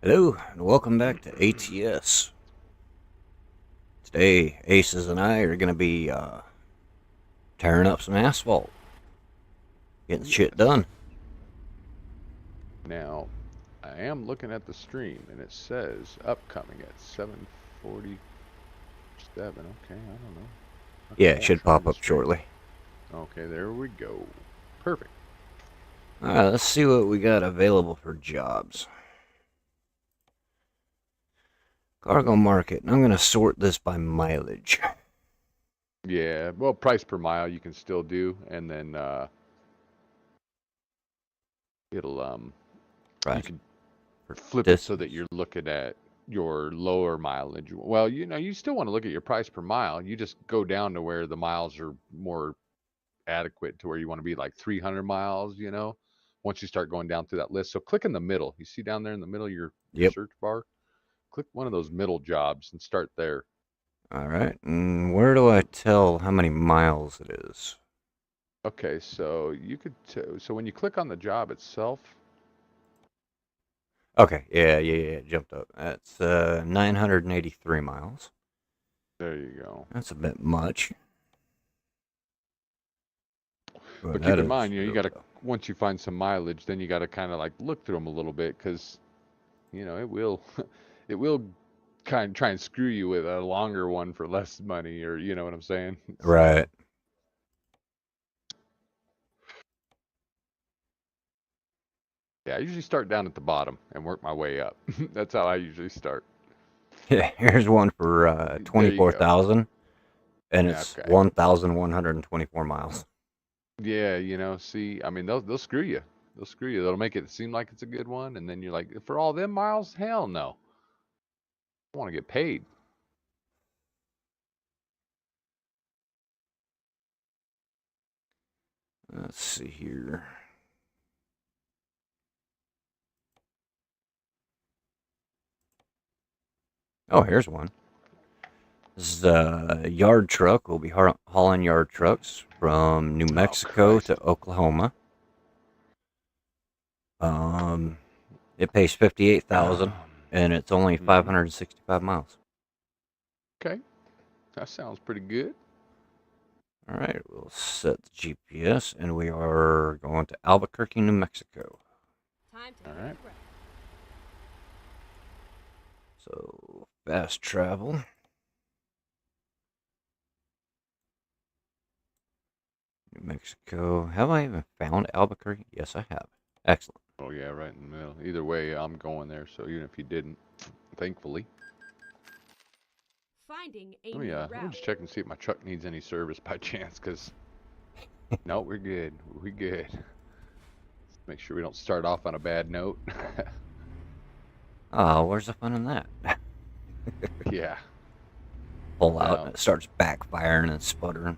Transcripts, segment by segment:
Hello, and welcome back to A.T.S. Today, Aces and I are going to be tearing up some asphalt, getting shit Yes. done. Now, I am looking at the stream and it says upcoming at 7:47. Okay, I don't know. Yeah, Okay, it I'll should try pop the up stream. shortly. Okay, there we go. Perfect. Alright, let's see what we got available for jobs. Cargo market, and I'm going to sort this by mileage. Yeah, well, price per mile you can still do, and then it'll you Price can for flip it so that distance. you're looking at your lower mileage. Well, you still want to look at your price per mile. You just go down to where the miles are more adequate to where you want to be, like 300 miles. Once you start going down through that list. So click in the middle. You see down there in the middle of your Yep. search bar? Click one of those middle jobs and start there. Alright, and where do I So, tell how many miles it is? okay, so you could so when you click on the job itself, Okay, yeah, it jumped up. That's 983 miles. there you go. That's a bit much, but But keep that in is mind, you got really to, once you find some mileage, then you got to kind of like look through them a little bit, because it will it will kind of try and screw you with a longer one for less money, or you know what I'm saying. So right. yeah, I usually start down at the bottom and work my way up. That's how I usually start. Yeah, here's one for There you go. 24,000, and it's Okay. 1,124 miles. Yeah, see, I mean, they'll screw you. They'll screw you. They'll make it seem like it's a good one, and then you're like, for all them miles, hell no. I want to get paid. Let's see here. Oh, here's one. This is a yard truck. We'll be hauling yard trucks from New Oh Mexico to Christ. Oklahoma. It pays 58,000, and it's only hmm 565 miles. Okay, that sounds pretty good. All right, we'll set the GPS, and we are going to Albuquerque, New Mexico. Time to All hit the right. road. So fast travel. New Mexico. Have I even found Albuquerque? Yes, I have. Excellent. Oh yeah, right in the middle. Either way, I'm going there. So even if you didn't, thankfully. Finding a Oh new yeah, let me route. just check and see if my truck needs any service by chance. Cause no, we're good. We good. Make sure we don't start off on a bad note. Oh, where's the fun in that? Yeah. Pull out Now, and it starts backfiring and sputtering.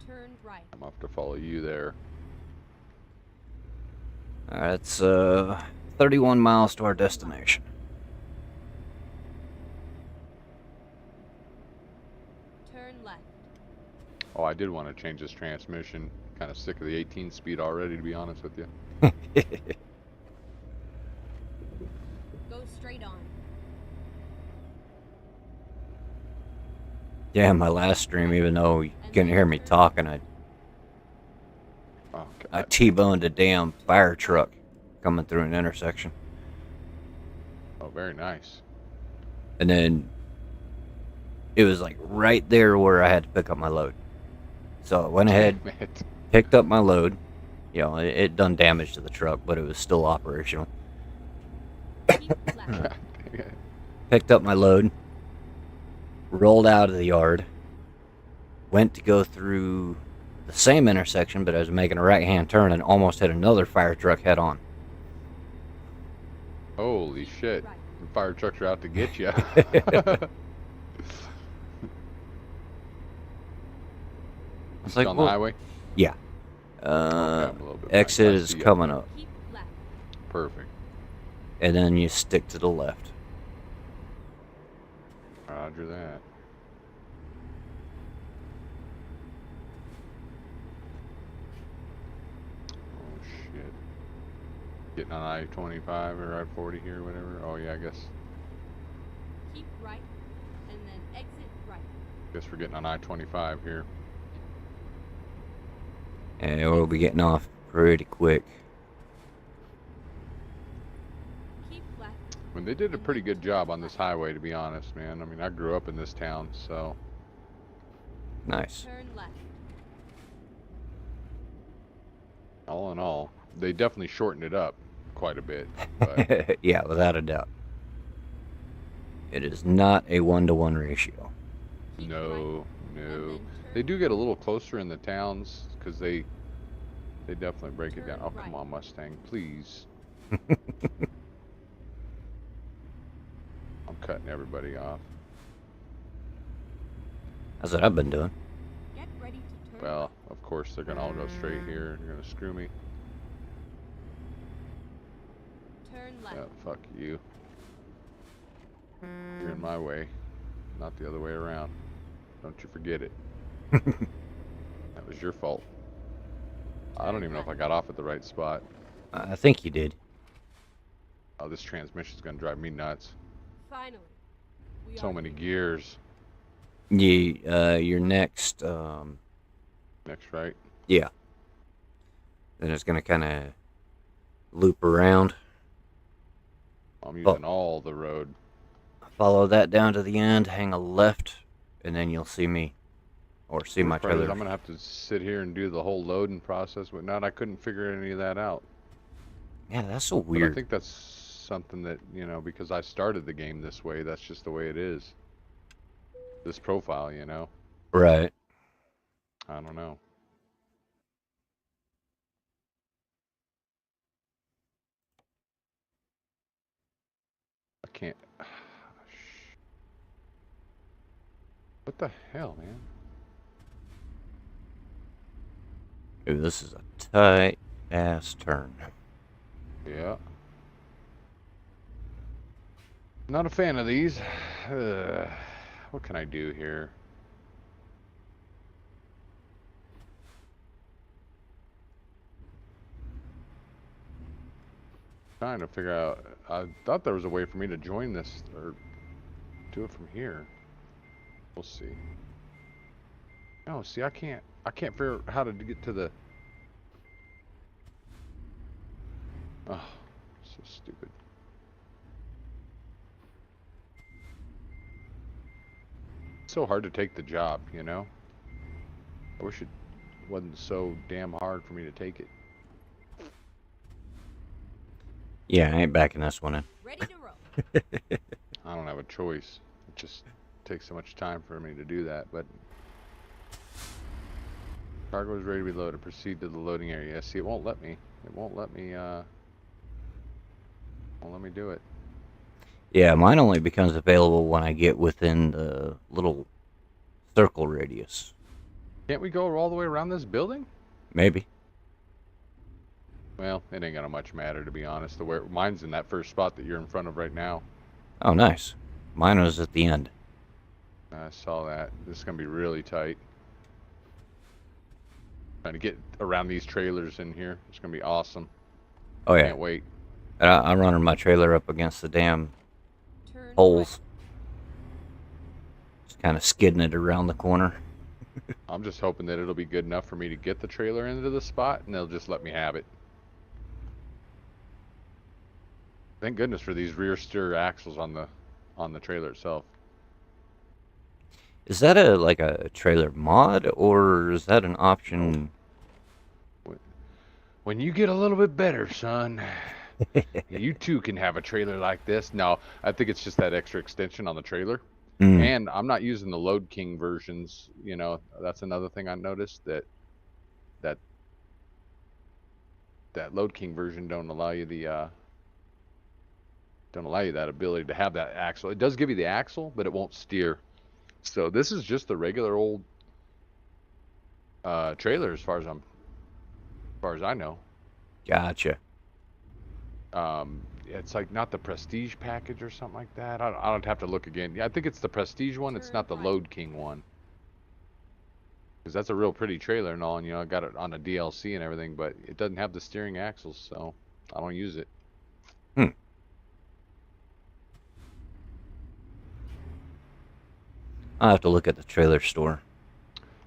Turned right. I'm off to follow you there. It's 31 miles to our destination. Turn left. Oh, I did want to change this transmission. Kind of sick of the 18 speed already, to be honest with you. Go straight on. Yeah, my last stream, even though you And couldn't then hear me turn talking, Oh I God. T-boned a damn fire truck coming through an intersection. Oh, very nice. And then it was like right there where I had to pick up my load. So I went Damn ahead, it. picked up my load. You know, it done damage to the truck, but it was still operational. keep left. God dang it. Picked up my load, rolled out of the yard, went to go through the same intersection, but I was making a right-hand turn and almost hit another fire truck head on. Holy Keep shit. right. The fire trucks are out to get you. You It's still like, on the well, highway? yeah. Okay, I'm a little bit behind. Exit I is see you. coming up, Keep left. Perfect. and then you stick to the left. Roger that. Getting on I-25 or I-40 here, whatever. Oh yeah, I guess Keep right, and then exit right. we're getting on I-25 here. And we'll be getting off pretty quick. Keep left. I mean, they did a pretty good job on this highway, to be honest, man. I mean, I grew up in this town, so Nice. Turn left. all in all, they definitely shortened it up quite a bit. But Yeah, without a doubt. It is not a 1-to-1 ratio. Keep no, right, no. and then They turn do get a little closer in the towns because they definitely break it down. Turn Oh, come right. on, Mustang, please. I'm cutting everybody off. That's what I've been doing. Get ready to turn Well, left. of course, they're going to all go straight here. They're going to screw me. Turn left. Yeah, fuck you. You're in my way, not the other way around. Don't you forget it. That was your fault. I don't even know if I got off at the right spot. I think you did. Oh, this transmission's going to drive me nuts. Finally. We So are many here. gears. Your next, Next, right? yeah. Then it's gonna kind of loop around. I'm using all the road. Follow that down to the end, hang a left, and then you'll see me. Or see my Worst part is trailer. I'm gonna have to sit here and do the whole loading process, but not. I couldn't figure any of that out. Yeah, that's so But I weird. think that's something that, you know, because I started the game this way, that's just the way it is. This profile, you know. Right. I don't know. I can't. What the hell, man? Ooh, this is a tight ass turn. Yeah. Not a fan of these. What can I do here? Trying to figure out. I thought there was a way for me to join this or do it from here. We'll see. No, see, I can't. I can't figure out how to get to the. Oh, so stupid. It's so hard to take the job, you know? I wish it wasn't so damn hard for me to take it. Yeah, I ain't backing this one in. Ready to roll. I don't have a choice. It just takes so much time for me to do that, but cargo is ready to be loaded. Proceed to the loading area. Yeah, see, it won't let me. It won't let me do it. Yeah, mine only becomes available when I get within the little circle radius. Can't we go all the way around this building? Maybe. Well, it ain't gonna much matter, to be honest. Mine's in that first spot that you're in front of right now. Oh, nice. Mine was at the end. I saw that. This is gonna be really tight. Trying to get around these trailers in here. It's gonna be awesome. Oh, yeah. Can't wait. I'm running my trailer up against the damn Turn holes. Just kind of skidding it around the corner. I'm just hoping that it'll be good enough for me to get the trailer into the spot, and they'll just let me have it. Thank goodness for these rear steer axles on the trailer itself. Is that like a trailer mod, or is that an option? When you get a little bit better, son, you too can have a trailer like this. No, I think it's just that extra extension on the trailer. Mm, And I'm not using the Load King versions. You know, that's another thing I noticed, that Load King version don't allow you that ability to have that axle. It does give you the axle, but it won't steer. So this is just the regular old trailer, as far as I know. gotcha. It's like not the Prestige package or something like that. I don't have to look again. Yeah, I think it's the Prestige one. It's not the Turn right. Load King one. Because that's a real pretty trailer and all, and you know, I got it on a DLC and everything, but it doesn't have the steering axles, so I don't use it. Hmm. I'll have to look at the trailer store.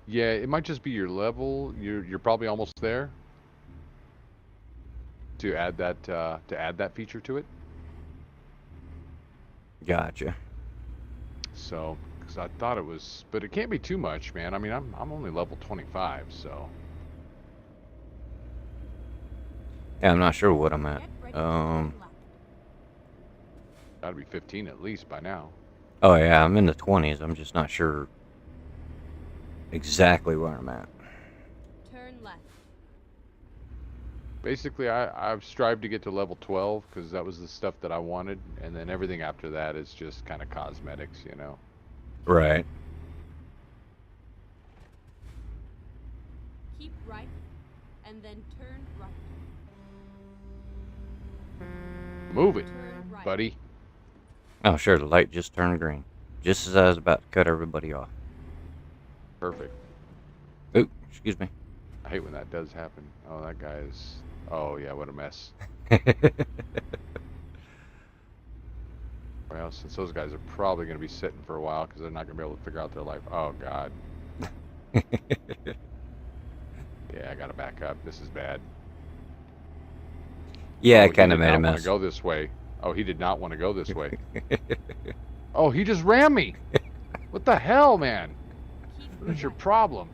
Yeah, it might just be your level. You're probably almost there to add that feature to it. Gotcha. So, because I thought it was, but it can't be too much, man. I mean, I'm only level 25, so Yeah, I'm not sure what I'm at. Get ready to turn left. gotta be 15 at least by now. Oh yeah, I'm in the 20s. I'm just not sure exactly where I'm at. Turn left. Basically, I've strived to get to level 12 because that was the stuff that I wanted, and then everything after that is just kind of cosmetics, you know. Right. Keep right, and then turn right. Move it, Turn right. buddy. Oh, sure, the light just turned green. Just as I was about to cut everybody off. Perfect. Oop, excuse me. I hate when that does happen. Oh, that guy is. Oh yeah, what a mess. Well, since those guys are probably going to be sitting for a while because they're not going to be able to figure out their life. Oh God. Yeah, I got to back up. This is bad. Yeah, Oh, I kind of he made did a not want mess. to go this way. Oh, he did not want to go this way. Oh, he just rammed me. What the hell, man? Keep What's your right. problem?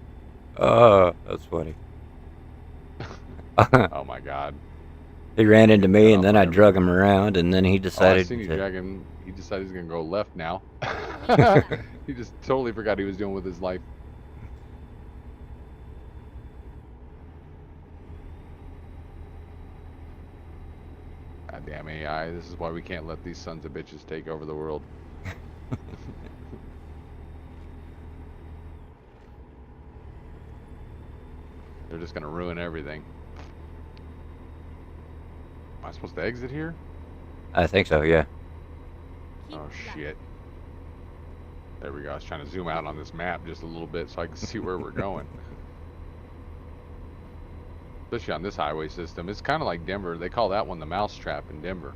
Oh, that's funny. Oh my God. He ran into Getting me, cut and off then on I every. drug him around, and then he Oh, I decided seen you to. drag him. He decided he's gonna go left now. Keep left. He just totally forgot what he was doing with his life. Goddamn AI. This is why we can't let these sons of bitches take over the world. They're just gonna ruin everything. Am I supposed to exit here? I think so, yeah. Keep Oh left. shit. There we go. I was trying to zoom out on this map just a little bit so I can see where we're going. Especially on this highway system. It's kind of like Denver. They call that one the mousetrap in Denver.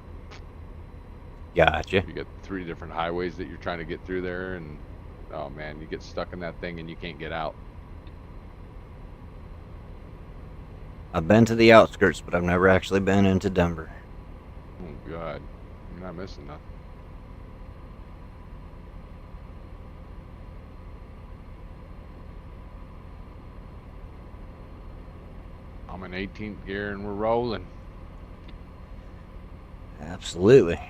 Gotcha. You get 3 different highways that you're trying to get through there, and oh man, you get stuck in that thing and you can't get out. I've been to the outskirts, but I've never actually been into Denver. Oh God, you're not missing nothing. I'm in 18th gear and we're rolling. Absolutely.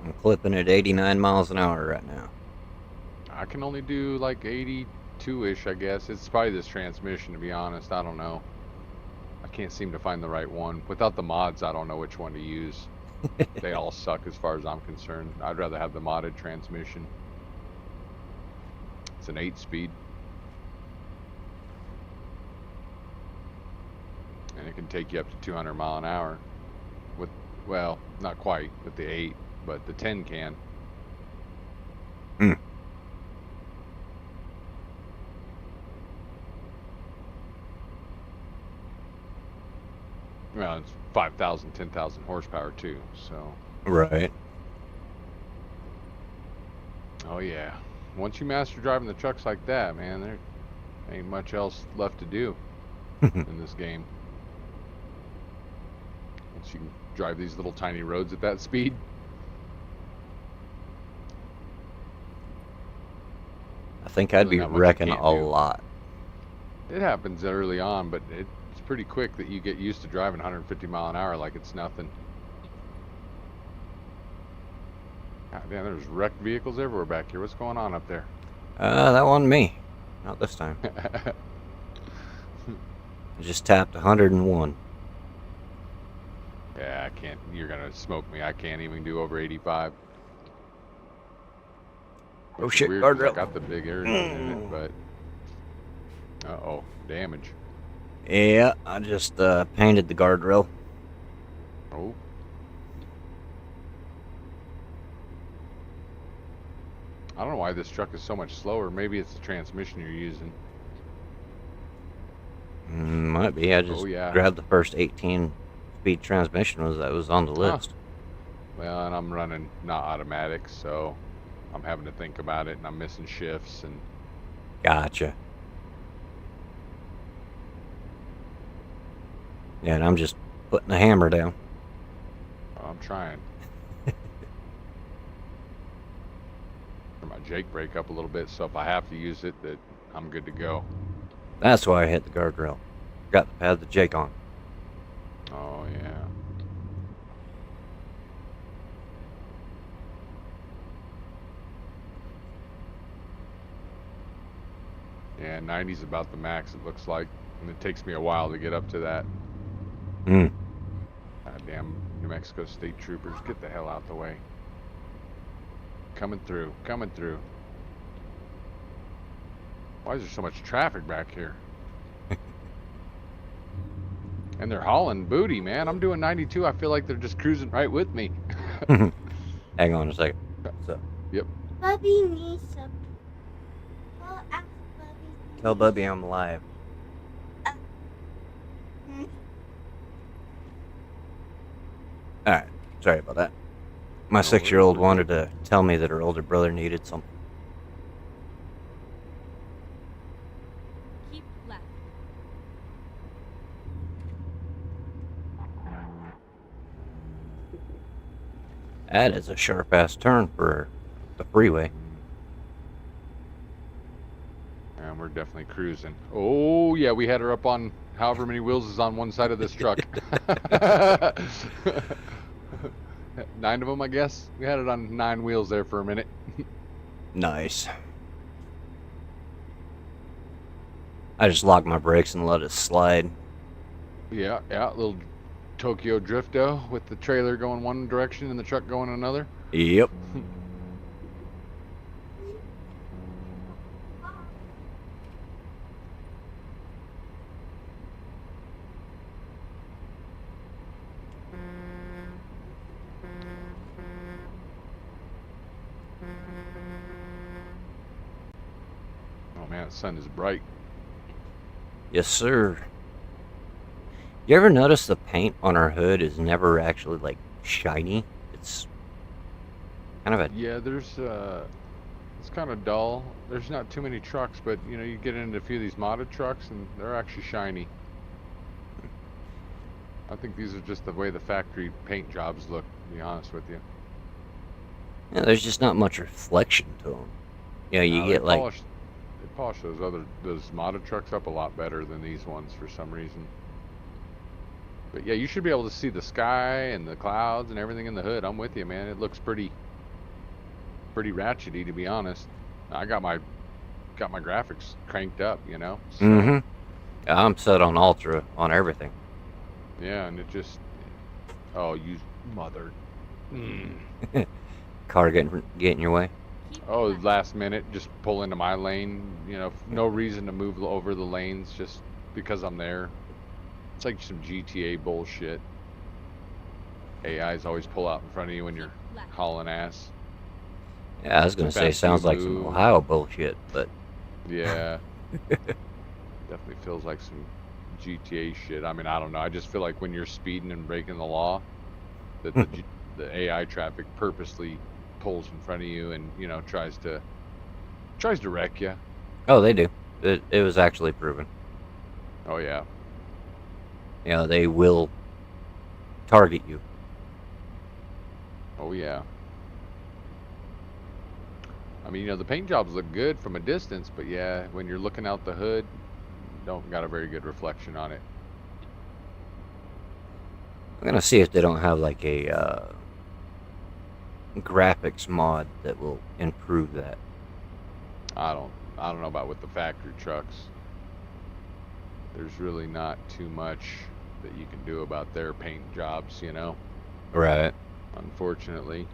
I'm clipping at 89 miles an hour right now. I can only do like 82-ish, I guess. It's probably this transmission, to be honest. I don't know. I can't seem to find the right one. Without the mods, I don't know which one to use. They all suck as far as I'm concerned. I'd rather have the modded transmission. It's an 8-speed. And it can take you up to 200 mile an hour. With, well, not quite with the 8, but the 10 can. Hmm. Well, it's 5,000, 10,000 horsepower too, so. Right. Oh yeah. Once you master driving the trucks like that, man, there ain't much else left to do in this game. Once you can drive these little tiny roads at that speed. I think I'd be Not much you wrecking can't a do. lot. It happens early on, but it's pretty quick that you get used to driving 150 mile an hour like it's nothing. God damn, there's wrecked vehicles everywhere back here. What's going on up there? That wasn't me. Not this time. I just tapped 101. Yeah, I can't. You're gonna smoke me. I can't even do over 85. Oh Which is shit, weird 'cause guardrail. I got the big air engine in it, but uh-oh, damage. Yeah, I just painted the guardrail. Oh. I don't know why this truck is so much slower. Maybe it's the transmission you're using. Might be. I just Oh, yeah. grabbed the first 18 5-speed transmission was on the Oh. list. Well, and I'm running not automatic, so I'm having to think about it, and I'm missing shifts, and Gotcha. Yeah, and I'm just putting the hammer down. I'm trying. Turn my Jake brake up a little bit, so if I have to use it, that I'm good to go. That's why I hit the guardrail. Got to have the Jake on. Oh yeah. Yeah, 90's about the max, it looks like, and it takes me a while to get up to that. Mm. Goddamn New Mexico State Troopers, get the hell out the way. Coming through, coming through. Why is there so much traffic back here? And they're hauling booty, man. I'm doing 92. I feel like they're just cruising right with me. Hang on a second. So, Yep. Bubby needs some. Well, ask Bubby. tell Bubby I'm live. Hmm. Alright, sorry about that. My No 6-year-old worries. wanted to tell me that her older brother needed something. Keep left. That is a sharp-ass turn for the freeway. And we're definitely cruising. Oh, yeah, we had her up on however many wheels is on one side of this truck. 9 of them, I guess. We had it on 9 wheels there for a minute. Nice. I just locked my brakes and let it slide. Yeah, little Tokyo Drifto with the trailer going one direction and the truck going another. Yep. Oh man, the sun is bright. Yes, sir. You ever notice the paint on our hood is never actually, like, shiny? It's kind of a... Yeah, there's it's kind of dull. There's not too many trucks, but you know, you get into a few of these modded trucks and they're actually shiny. I think these are just the way the factory paint jobs look, to be honest with you. Yeah, there's just not much reflection to them. You know, you No, get, like... they polish those modded trucks up a lot better than these ones for some reason. But yeah, you should be able to see the sky and the clouds and everything in the hood. I'm with you, man. It looks pretty ratchety, to be honest. I got my graphics cranked up, you know. So, Mm-hmm. I'm set on ultra on everything. yeah, and it just, oh, you mother. Car getting in your way. Keep Oh, left. last minute, just pull into my lane. You know, no reason to move over the lanes, just because I'm there. It's like some GTA bullshit. AIs always pull out in front of you when you're Keep left. hauling ass. Yeah, I was gonna The say, best sounds you like some move. Ohio bullshit, but... Yeah. Definitely feels like some GTA shit. I mean, I don't know. I just feel like when you're speeding and breaking the law, that the AI traffic purposely pulls in front of you and, you know, tries to wreck you. Oh, they do. It was actually proven. Oh yeah. You know, they will target you. Oh yeah. I mean, you know, the paint jobs look good from a distance, but yeah, when you're looking out the hood, don't got a very good reflection on it. I'm gonna see if they don't have, like, a graphics mod that will improve that. I don't know about with the factory trucks. There's really not too much that you can do about their paint jobs, you know, Right. unfortunately.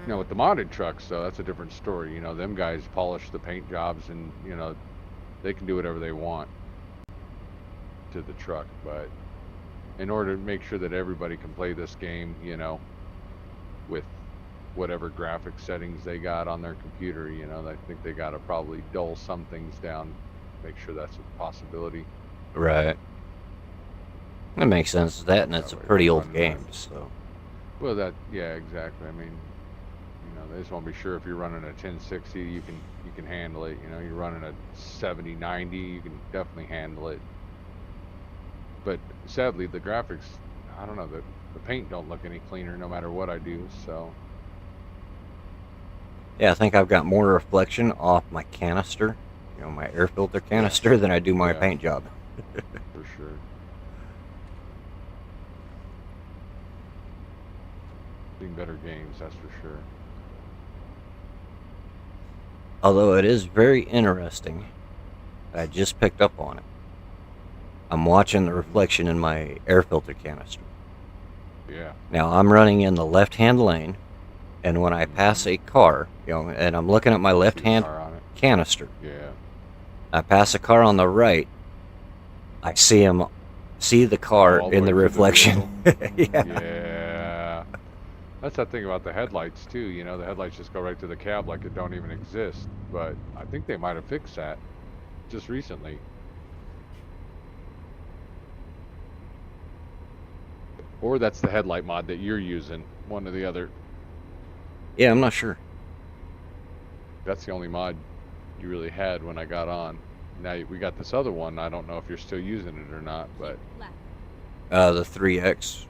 Now with the modded trucks, though, that's a different story. You know, them guys polish the paint jobs and, you know, they can do whatever they want to the truck. But in order to make sure that everybody can play this game, you know, with whatever graphic settings they got on their computer, you know, I think they got to probably dull some things down, make sure that's a possibility. Right. That makes sense. That, and it's a That way pretty you're old running game, that. so. Well, that yeah, exactly. I mean, they just want to be sure if you're running a 1060, you can handle it. You're running a 7090, you can definitely handle it. But sadly, the graphics, I don't know, the paint don't look any cleaner no matter what I do. So Yeah, I think I've got more reflection off my canister, my air filter canister, than I do my Yeah. paint job. for sure. Seen better games, that's for sure. Although it is very interesting, I just picked up on it. I'm watching the reflection in my air filter canister. Yeah. Now, I'm running in the left-hand lane, and when I pass a car, and I'm looking at my See the left-hand car on it. canister, Yeah. I pass a car on the right, I see the car All the in way the through the reflection. Yeah. Yeah. That's that thing about the headlights too. The headlights just go right to the cab like it don't even exist. But I think they might have fixed that just recently. Or that's the headlight mod that you're using. One or the other. Yeah, I'm not sure. That's the only mod you really had when I got on. Now we got this other one. I don't know if you're still using it or not, but Left. The 3X.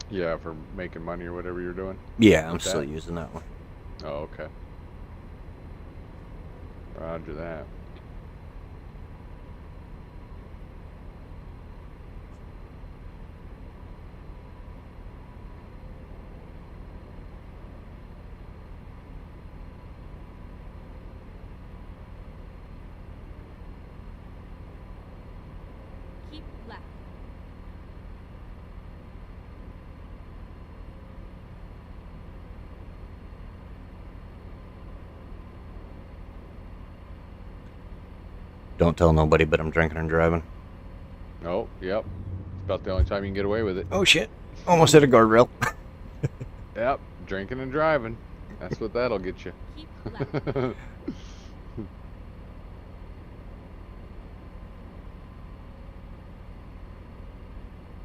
yeah, for making money or whatever you're doing. Yeah, I'm With still that? using that one. Oh, okay. Roger that. Keep left. Don't tell nobody, but I'm drinking and driving. Oh, yep. It's about the only time you can get away with it. Oh shit! Almost hit a guardrail. Yep, drinking and driving. That's what that'll get you. Keep left.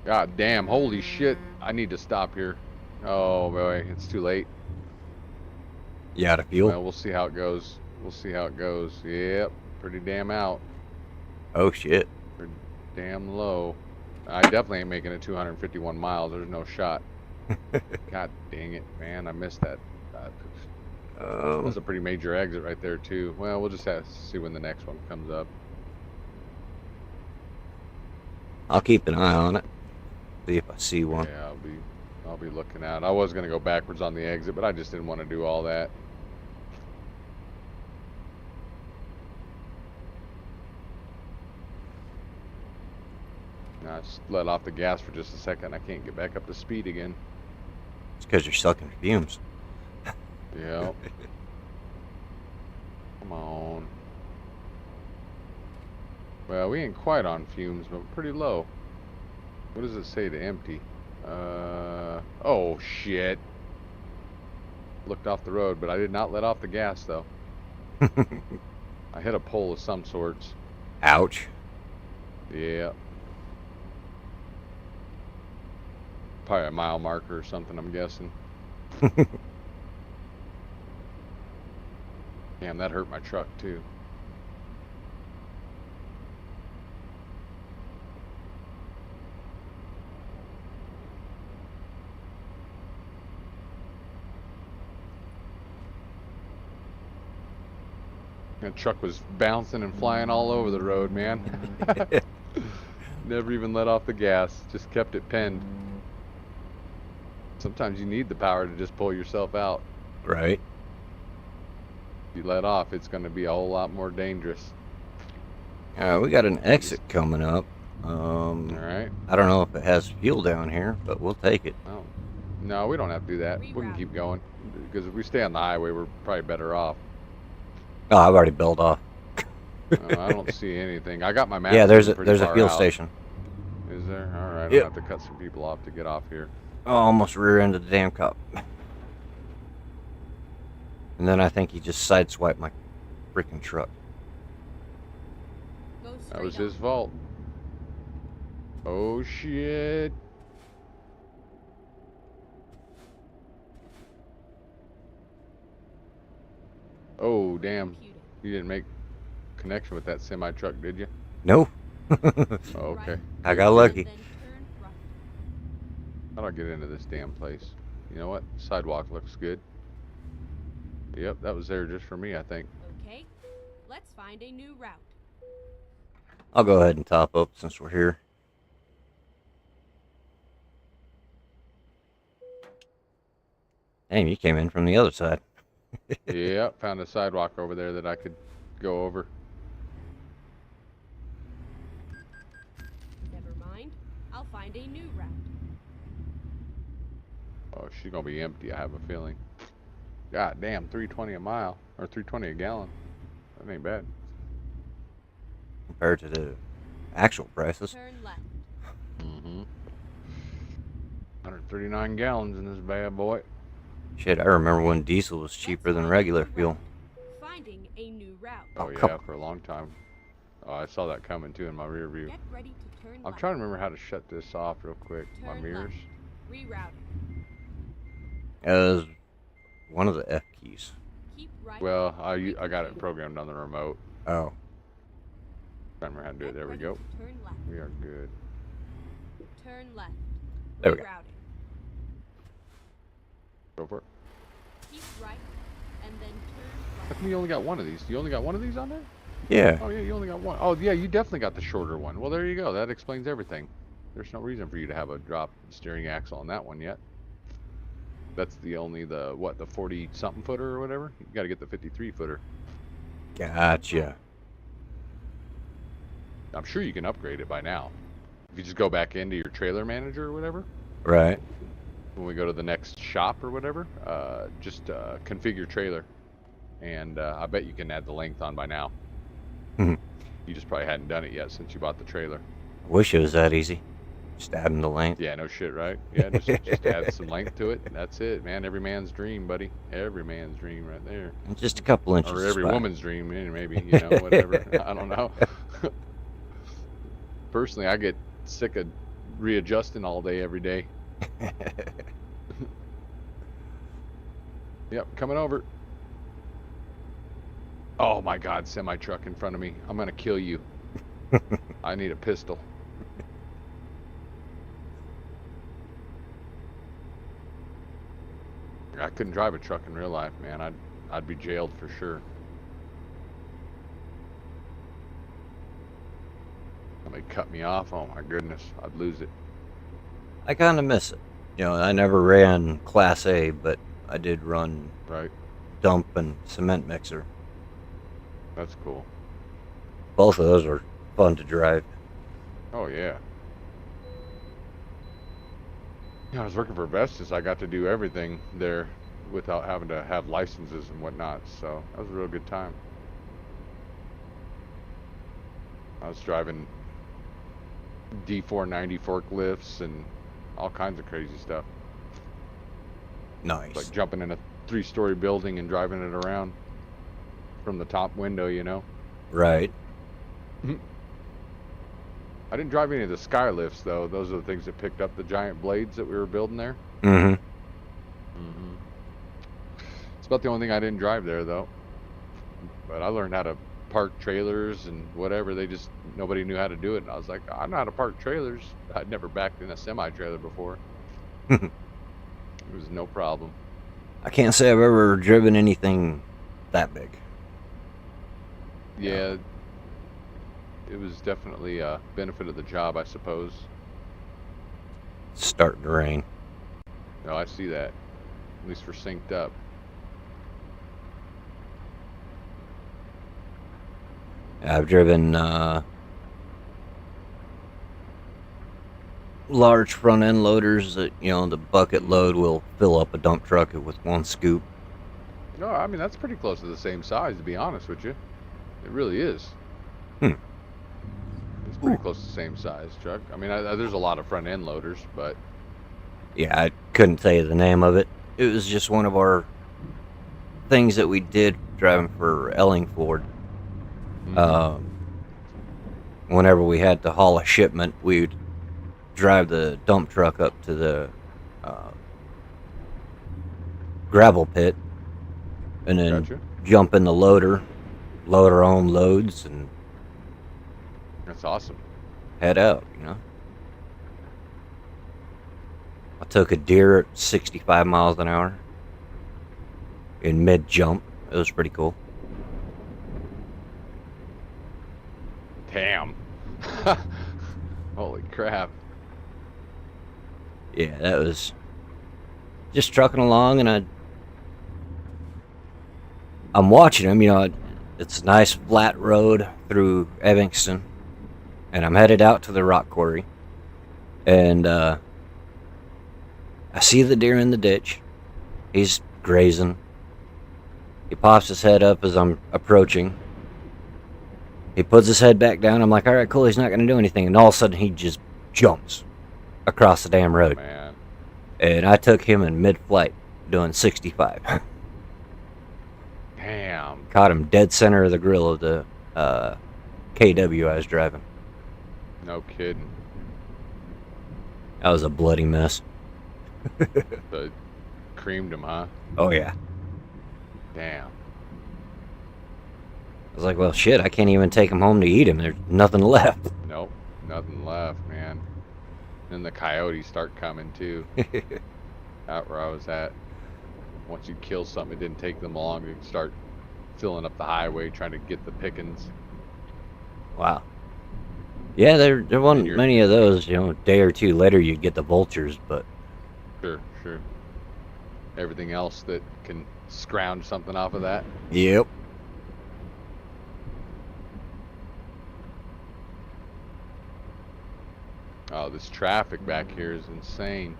God damn, holy shit. I need to stop here. Oh boy, it's too late. You out of fuel? Well, we'll see how it goes. We'll see how it goes. Yep, pretty damn out. Oh shit! Pretty damn low. I definitely ain't making it 251 miles. There's no shot. God dang it, man. I missed that. That's a pretty major exit right there, too. Well, we'll just have to see when the next one comes up. I'll keep an eye on it. See if I see one. Yeah, I'll be looking out. I was gonna go backwards on the exit, but I just didn't want to do all that. I just let off the gas for just a second. I can't get back up to speed again. It's because you're sucking fumes. Yeah. Come on. Well, we ain't quite on fumes, but pretty low. What does it say to empty? Oh shit. Looked off the road, but I did not let off the gas though. I hit a pole of some sorts. Ouch. Yeah. Probably a mile marker or something, I'm guessing. Damn, that hurt my truck too. That truck was bouncing and flying all over the road, man. Never even let off the gas, just kept it pinned. Sometimes you need the power to just pull yourself out. Right. If you let off, it's going to be a whole lot more dangerous. We got an exit coming up. All right. I don't know if it has fuel down here, but we'll take it. Oh. No, we don't have to do that. We can keep going. Because if we stay on the highway, we're probably better off. Oh, I've already built off. I don't see anything. I got my map. Yeah, there's pretty a far fuel out. station. Is there? All right. Yep. I'll have to cut some people off to get off here. Oh, almost rear-ended the damn cop. And then I think he just sideswiped my freaking truck. That was Straight his on. fault. Oh shit. Oh damn. Computing. You didn't make connection with that semi truck, did you? No. Oh, Keep okay. right, I got and lucky. then turn right. How do I get into this damn place? You know what? Sidewalk looks good. Yep, that was there just for me, I think. Okay, let's find a new route. I'll go ahead and top up since we're here. Damn, you came in from the other side. Yep, found a sidewalk over there that I could go over. Never mind. I'll find a new route. Oh, she's gonna be empty, I have a feeling. God damn, 320 a mile or 320 a gallon. That ain't bad. Compared to the actual prices. Turn left. Mm-hmm. 139 gallons in this bad boy. Shit, I remember when diesel was cheaper Let's than find a regular new fuel. route. Finding a new route. Oh, come yeah, on. for a long time. Oh, I saw that coming too in my rear view. Get ready to turn I'm left. trying to remember how to shut this off real quick. My Turn mirrors. left. Rerouting. As one of the F keys. Keep right. Well, I got it Reconfigure. programmed on the remote. Oh. Trying to remember how to do it. Get There we ready go. to turn left. We are good. Turn left. There we go. Rerouting. Go for it. Keep right, and then turn How left. come you only got one of these? You only got one of these on there? Yeah. Oh yeah, you only got one. Oh yeah, you definitely got the shorter one. Well, there you go. That explains everything. There's no reason for you to have a drop steering axle on that one yet. That's the 40 something footer or whatever. You got to get the 53 footer. Gotcha. I'm sure you can upgrade it by now. If you just go back into your trailer manager or whatever, Right. when we go to the next shop or whatever, just configure trailer, and I bet you can add the length on by now. Mhm. You just probably hadn't done it yet since you bought the trailer. I wish it was that easy. Just adding the length. Yeah, no shit, right? Yeah, just add some length to it. And that's it, man. Every man's dream, buddy. Every man's dream right there. And just a couple inches. Or is every fine. woman's dream, maybe, whatever. I don't know. Personally, I get sick of readjusting all day, every day. Yep, coming over. Oh my God, semi truck in front of me. I'm gonna kill you. I need a pistol. I couldn't drive a truck in real life, man. I'd be jailed for sure. Somebody cut me off. Oh my goodness, I'd lose it. I kind of miss it. I never ran Class A, but I did run Right? dump and cement mixer. That's cool. Both of those are fun to drive. Oh yeah. Yeah, I was working for Vestas. I got to do everything there without having to have licenses and whatnot. So that was a real good time. I was driving D490 forklifts and all kinds of crazy stuff. Nice. Like jumping in a 3-story building and driving it around from the top window, Right. I didn't drive any of the skylifts though. Those are the things that picked up the giant blades that we were building there. Mm-hmm. It's about the only thing I didn't drive there though. But I learned how to park trailers and whatever. Nobody knew how to do it. And I was like, I know how to park trailers. I'd never backed in a semi-trailer before. It was no problem. I can't say I've ever driven anything that big. Yeah, it was definitely a benefit of the job, I suppose. It's starting to rain. No, I see that. At least we're synced up. I've driven large front end loaders that the bucket load will fill up a dump truck with one scoop. No, I mean that's pretty close to the same size, to be honest with you. It really is. It's pretty close to the same size truck. I mean, there's a lot of front end loaders, but Yeah, I couldn't tell you the name of it. It was just one of our things that we did driving for Ellingford. whenever we had to haul a shipment, we'd drive the dump truck up to the uh, gravel pit, and then Gotcha. jump in the loader, load our own loads, and That's awesome. head out. I took a deer at 65 miles an hour in mid jump. It was pretty cool. Damn. Holy crap. Yeah, that was just trucking along, and I'm watching him. It's a nice flat road through Evanston, and I'm headed out to the rock quarry, and I see the deer in the ditch. He's grazing. He pops his head up as I'm approaching. He puts his head back down. I'm like, all right, cool, he's not going to do anything. And all of a sudden, he just jumps across the damn road. Man. And I took him in mid-flight, doing 65. Damn. Caught him dead center of the grill of the KW I was driving. No kidding. That was a bloody mess. So creamed him, huh? Oh, yeah. Damn. I was like, well, shit, I can't even take him home to eat him. There's nothing left. Nope. Nothing left, man. Then the coyotes start coming too. Out where I was at. Once you kill something, it didn't take them long to start filling up the highway trying to get the pickings. Wow. Yeah, there wasn't you're- many of those. A day or two later, you'd get the vultures, but Sure, sure. Everything else that can scrounge something off of that. yep. Oh, this traffic back here is insane.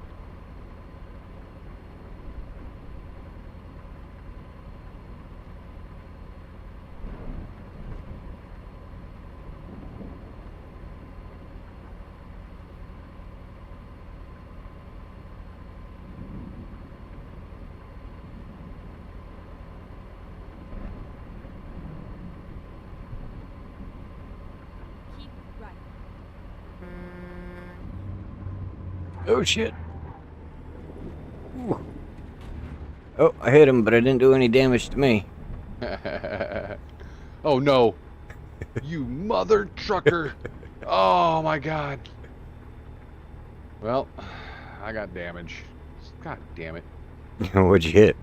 Keep right. Oh, shit. Ooh. Oh, I hit him, but I didn't do any damage to me. Oh no. You mother trucker. Oh my god. Well, I got damage. God damn it. What'd you hit?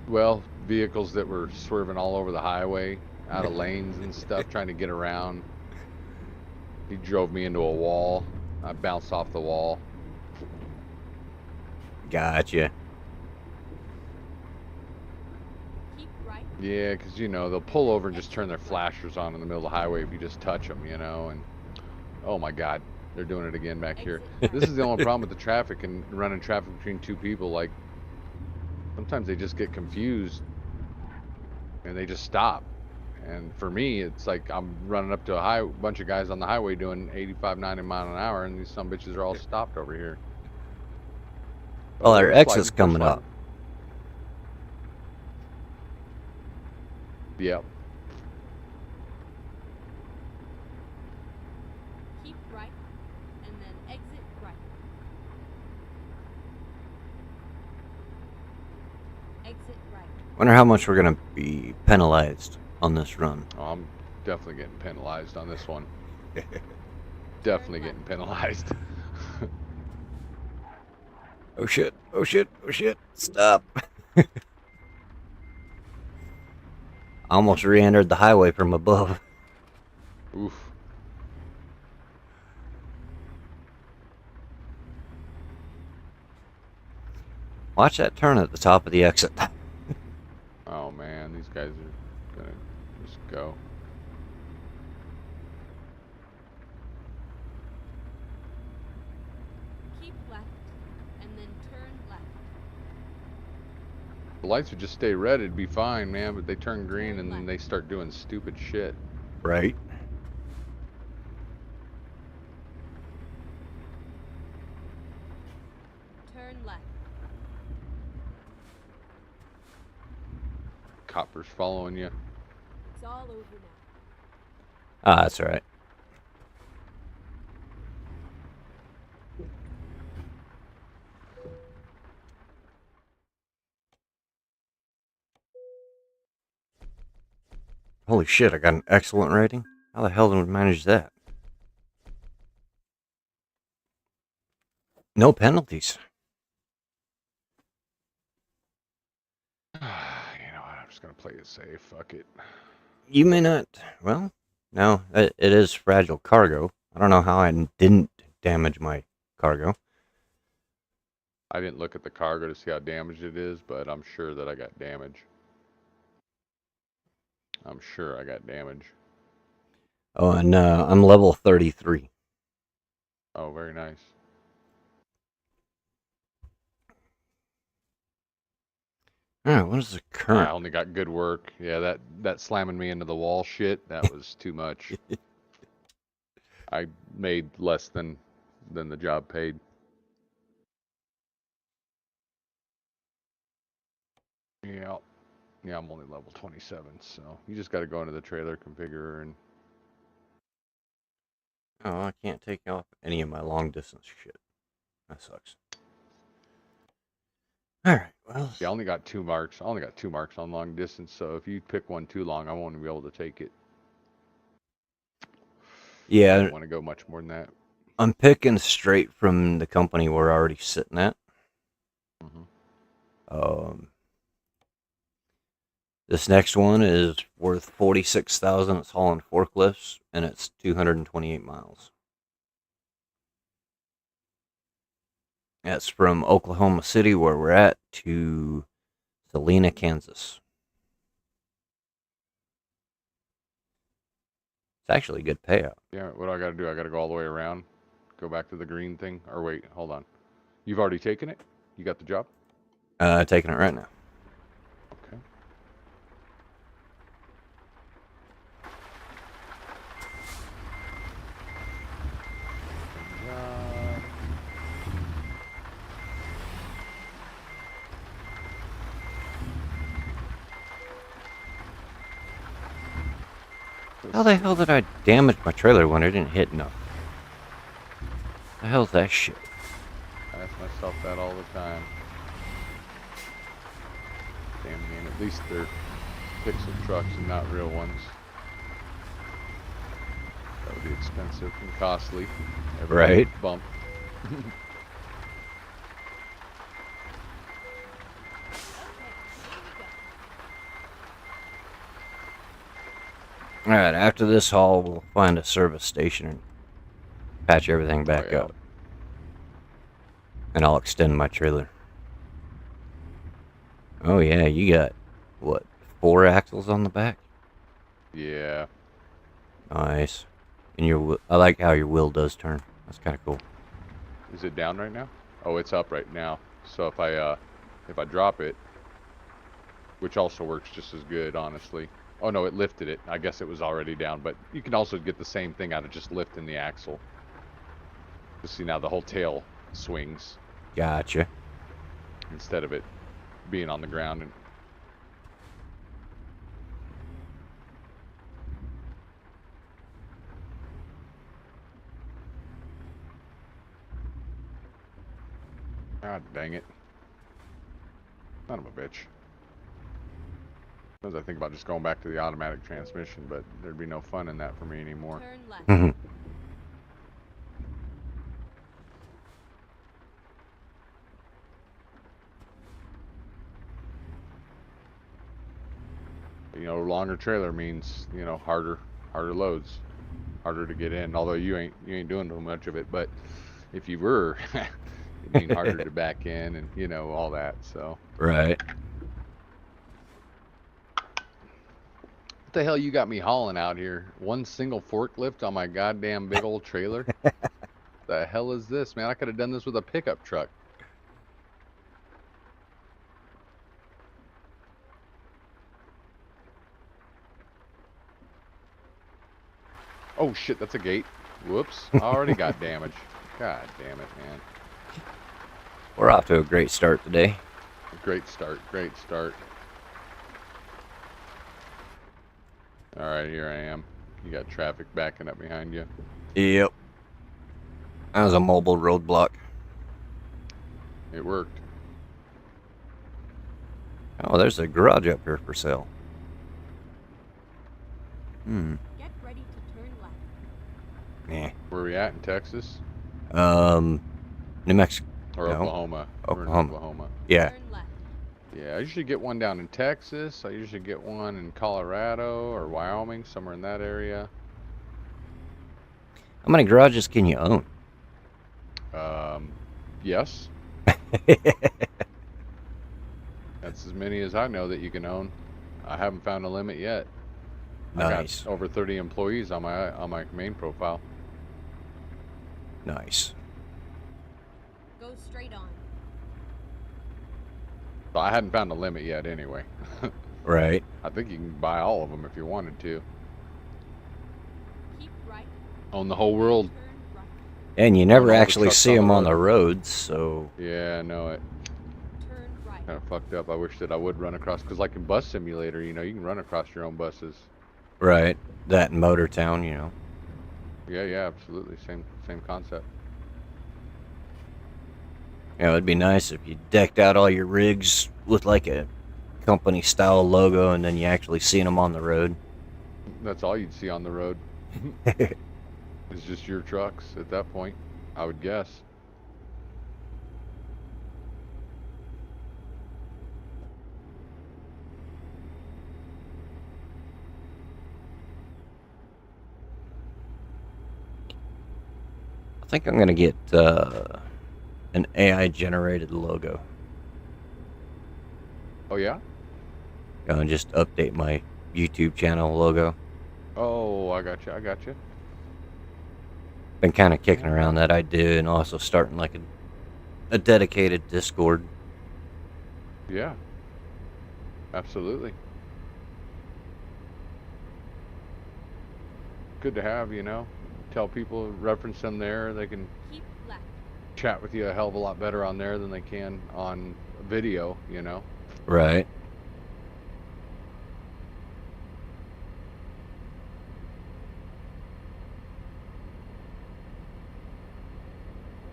Well, vehicles that were swerving all over the highway, out of lanes and stuff, trying to get around. He drove me into a wall. I bounced off the wall. Gotcha. Keep right. Yeah, because, they'll pull over and just turn their flashers on in the middle of the highway if you just touch them, and oh my god, they're doing it again back here. This is the only problem with the traffic and running traffic between two people. Like, sometimes they just get confused and they just stop. And for me, it's like I'm running up to a bunch of guys on the highway doing 85, 90 mile an hour, and these some bitches are all stopped over here. Well, our We're exit's sliding, coming we're up. sliding. Yep. Keep right. And then exit right. Exit right. Wonder how much we're gonna be penalized on this run. Oh, I'm definitely getting penalized on this one. Definitely getting penalized. Oh shit! Oh shit! Oh shit! Stop! I almost re-entered the highway from above. Oof. Watch that turn at the top of the exit. Oh man, these guys are gonna just go. Keep left. And then turn left. The lights would just stay red, it'd be fine, man, but they turn green and then they start doing stupid shit. Right. Turn left. Coppers following you. It's all over now. Ah, that's all right. Holy shit, I got an excellent rating? How the hell did we manage that? No penalties. You know what? I'm just gonna play it safe. Fuck it. You may not. Well, no, it is fragile cargo. I don't know how I didn't damage my cargo. I didn't look at the cargo to see how damaged it is, but I'm sure that I got damage. I'm sure I got damage. Oh, and I'm level 33. Oh, very nice. All right, what is the I current? only got good work. Yeah, that slamming me into the wall shit, that was too much. I made less than the job paid. Yeah. Yeah, I'm only level 27, so you just got to go into the trailer configurer and Oh, I can't take off any of my long distance shit. That sucks. All right, well. yeah, I only got 2 marks. I only got 2 marks on long distance, so if you pick one too long, I won't be able to take it. I Yeah, didn't want to go much more than that. I'm picking straight from the company we're already sitting at. Hmm. This next one is worth 46,000. It's hauling forklifts, and it's 228 miles. That's from Oklahoma City, where we're at, to Salina, Kansas. It's actually a good payout. Yeah, what do I got to do? I got to go all the way around, go back to the green thing, or wait, hold on. You've already taken it? You got the job? Taking it right now. Okay. Job. How the hell did I damage my trailer when I didn't hit enough? The hell's that shit? I ask myself that all the time. Damn game. At least they're pixel trucks and not real ones. That would be expensive and costly. Every Right. bump. All right, after this haul, we'll find a service station and patch everything back yeah. up. And I'll extend my trailer. Oh, yeah, you got, what, 4 axles on the back? Yeah. Nice. And I like how your wheel does turn. That's kind of cool. Is it down right now? Oh, it's up right now. So if I drop it, which also works just as good, honestly. Oh no, it lifted it. I guess it was already down, but you can also get the same thing out of just lifting the axle. You see now the whole tail swings Gotcha. instead of it being on the ground. And God dang it. Son of a bitch. Sometimes I think about just going back to the automatic transmission, but there'd be no fun in that for me anymore. Turn left. Mhm. You know, longer trailer means, you know, harder loads, harder to get in. Although you ain't doing too much of it, but if you were, it'd mean harder to back in and, you know, all that. So Right. what the hell you got me hauling out here? One single forklift on my goddamn big old trailer? The hell is this, man? I could have done this with a pickup truck. Oh shit, that's a gate. Whoops. I already got damage. God damn it, man. We're off to a great start today. Great start, great start. Alright, here I am. You got traffic backing up behind you. Yep. That was a mobile roadblock. It worked. Oh, there's a garage up here for sale. Get ready to turn left. Yeah. Where are we at in Texas New Mexico. or No. Oklahoma? We're in Oklahoma. Oklahoma. Yeah. Turn left. Yeah, I usually get one down in Texas. I usually get one in Colorado or Wyoming, somewhere in that area. How many garages can you own? Yes, that's as many as I know that you can own. I haven't found a limit yet. Nice. I got over 30 employees on my main profile. Nice. Go straight on. So I hadn't found a limit yet anyway. Right. I think you can buy all of them if you wanted to. Keep right. Own the whole world. Turn right. And you never all the actually trucks see on the them on road. the roads, so Yeah, I know it. Turn right. Kind of fucked up. I wish that I would run across, because like in Bus Simulator, you can run across your own buses. right. That in Motor Town, Yeah, absolutely. Same concept. It'd be nice if you decked out all your rigs with like a company style logo, and then you actually seen them on the road. That's all you'd see on the road. It's just your trucks at that point, I would guess. I think I'm gonna get an AI generated logo. Oh yeah? And just update my YouTube channel logo. Oh, I got you. Been kind of kicking around that idea, and also starting like a dedicated Discord. Yeah. Absolutely. Good to have, Tell people, reference them there. They can Keep left. chat with you a hell of a lot better on there than they can on video, Right.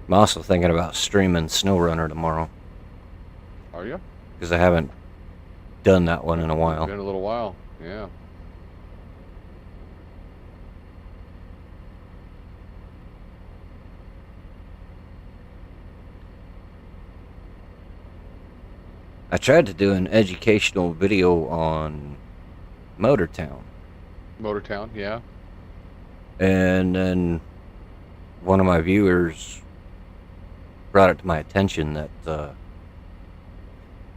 I'm also thinking about streaming SnowRunner tomorrow, Are you? because I haven't done that one in a while. Been a little while. Yeah. I tried to do an educational video on Motor Town, Motortown, yeah. and then one of my viewers brought it to my attention that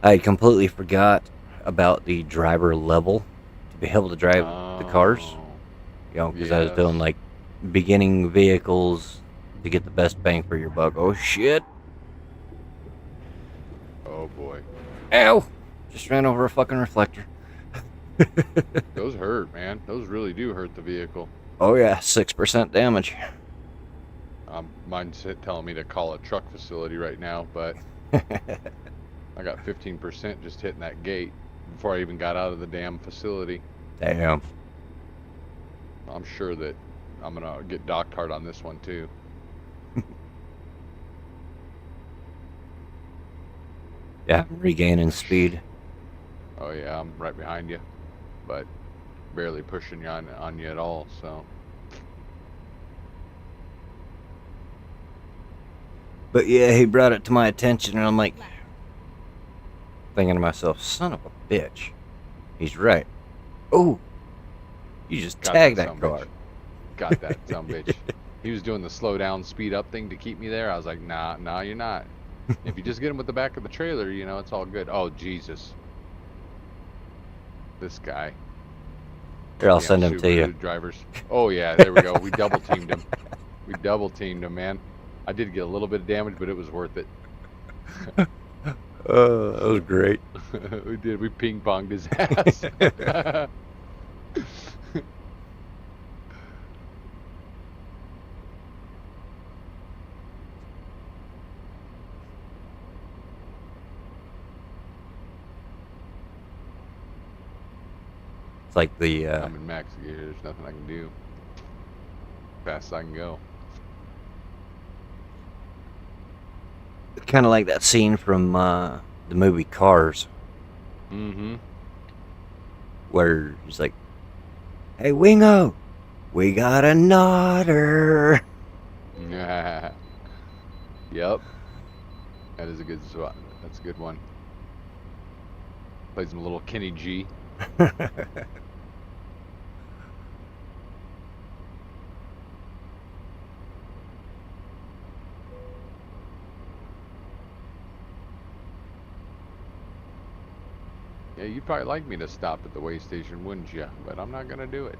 I completely forgot about the driver level to be able to drive the cars. Oh, Because I was doing yes. like beginning vehicles to get the best bang for your buck. Oh shit! Oh boy. Ow! Just ran over a fucking reflector. Those hurt, man. Those really do hurt the vehicle. Oh yeah, 6% damage. Mine's telling me to call a truck facility right now, but I got 15% just hitting that gate before I even got out of the damn facility. Damn. I'm sure that I'm gonna get docked hard on this one too. Yeah, I'm regaining speed. Oh yeah, I'm right behind you, but barely pushing you on you at all. So But yeah, he brought it to my attention, and I'm like, Left. thinking to myself, son of a bitch. He's right. Oh, you just got tagged that that son car. bitch. Got that some bitch. He was doing the slow down, speed up thing to keep me there. I was like, nah, you're not. If you just get him with the back of the trailer, it's all good. Oh Jesus, this guy. Here, I'll Yeah, send him to you. Subaru drivers. Oh yeah, there we go. We double teamed him. We double teamed him, man. I did get a little bit of damage, but it was worth it. That was great. We did. We ping ponged his ass. It's like the I'm in max gear. There's nothing I can do. Fast as I can go. kind of like that scene from the movie Cars, Mm-hmm. where he's like Hey, Wingo, we got a nodder. Yep. That is a good spot. That's a good one. Plays him a little Kenny G. Yeah, you'd probably like me to stop at the way station, wouldn't you? But I'm not gonna do it.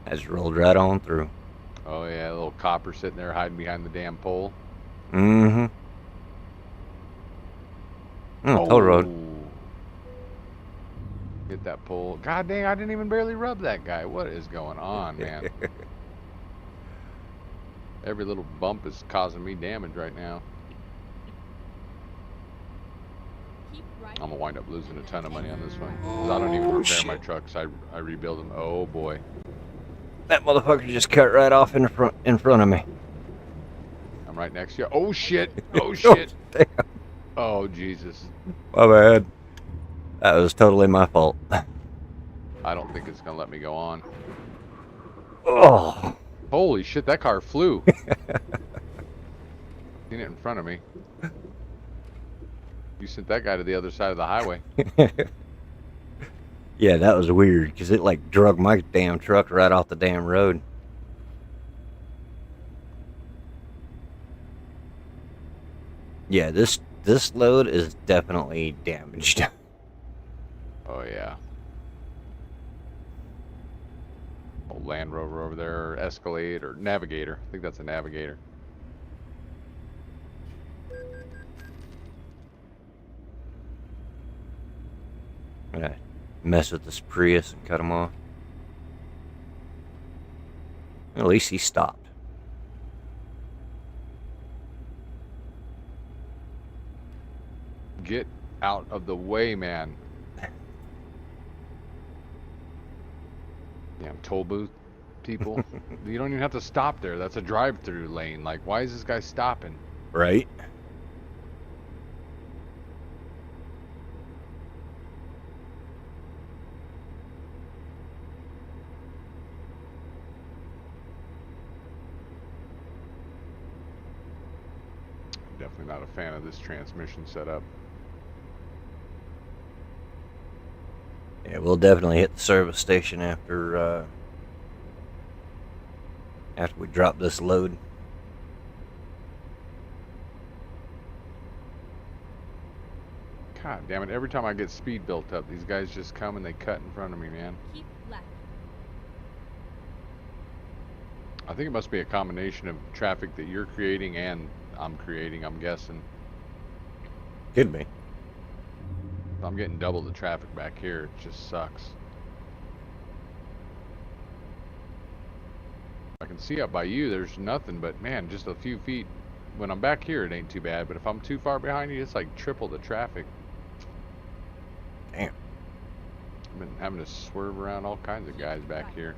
I just rolled right on through. Oh yeah, a little copper sitting there hiding behind the damn pole. Mm-hmm. Toll road. Hit that pole. God dang, I didn't even barely rub that guy. What is going on, man? Every little bump is causing me damage right now. Keep right. I'm gonna wind up losing a ton of money on this one. 'Cause I don't even repair my trucks. I rebuild them. Oh boy. That motherfucker just cut right off in front of me. I'm right next to you. Oh shit. Oh shit. Damn. Oh Jesus. My bad. That was totally my fault. I don't think it's gonna let me go on. Oh. Holy shit, that car flew. Seen it in front of me. You sent that guy to the other side of the highway. Yeah, that was weird because it like drug my damn truck right off the damn road. Yeah, this load is definitely damaged. Oh yeah. Old Land Rover over there, or Escalade, or Navigator. I think that's a Navigator. I'm gonna mess with this Prius and cut him off. At least he stopped. Get out of the way, man. Damn toll booth people. You don't even have to stop there. That's a drive-through lane. Like, why is this guy stopping? Right? Definitely not a fan of this transmission setup. Yeah, we'll definitely hit the service station after we drop this load. God damn it. Every time I get speed built up, these guys just come and they cut in front of me, man. Keep left. I think it must be a combination of traffic that you're creating and I'm creating, I'm guessing. Could be. I'm getting double the traffic back here. It just sucks. I can see up by you, there's nothing but, man, just a few feet. When I'm back here, it ain't too bad. But if I'm too far behind you, it's like triple the traffic. Damn. I've been having to swerve around all kinds of guys back here.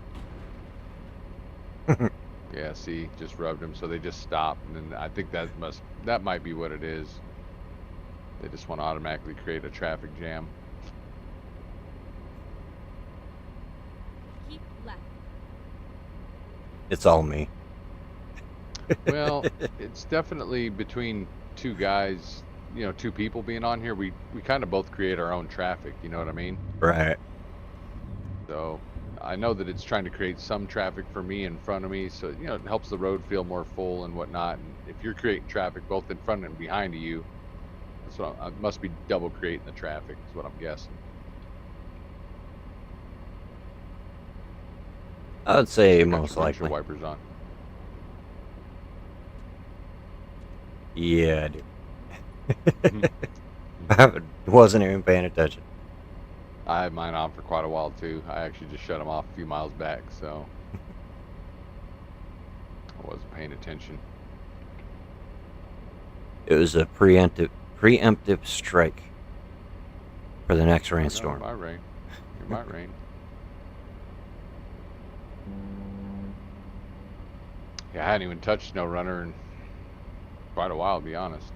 Yeah, see, just rubbed them, so they just stopped. And then I think that might be what it is. They just want to automatically create a traffic jam. Keep left. It's all me. Well, it's definitely between two guys, you know, two people being on here. We kind of both create our own traffic, you know what I mean? Right. So I know that it's trying to create some traffic for me in front of me, so you know it helps the road feel more full and whatnot. And if you're creating traffic both in front and behind of you, that's what I must be double creating the traffic. Is what I'm guessing. I would say Got your most windshield likely. wipers on. Yeah, I do. I wasn't even paying attention. I had mine on for quite a while too. I actually just shut them off a few miles back, so I wasn't paying attention. It was a preemptive strike for the next rainstorm. It might rain. It might rain. Yeah, I hadn't even touched Snow Runner in quite a while, to be honest.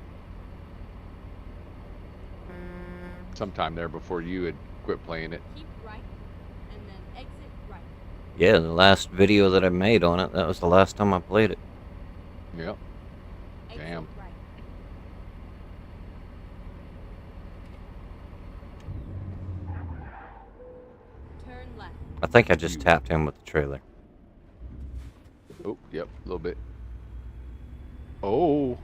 Sometime there before you had quit playing it. Keep right, and then exit right. Yeah, the last video that I made on it, that was the last time I played it. Yep. Exit Damn. right. Turn left. I think I just You- tapped him with the trailer. Oh, yep, a little bit. Oh.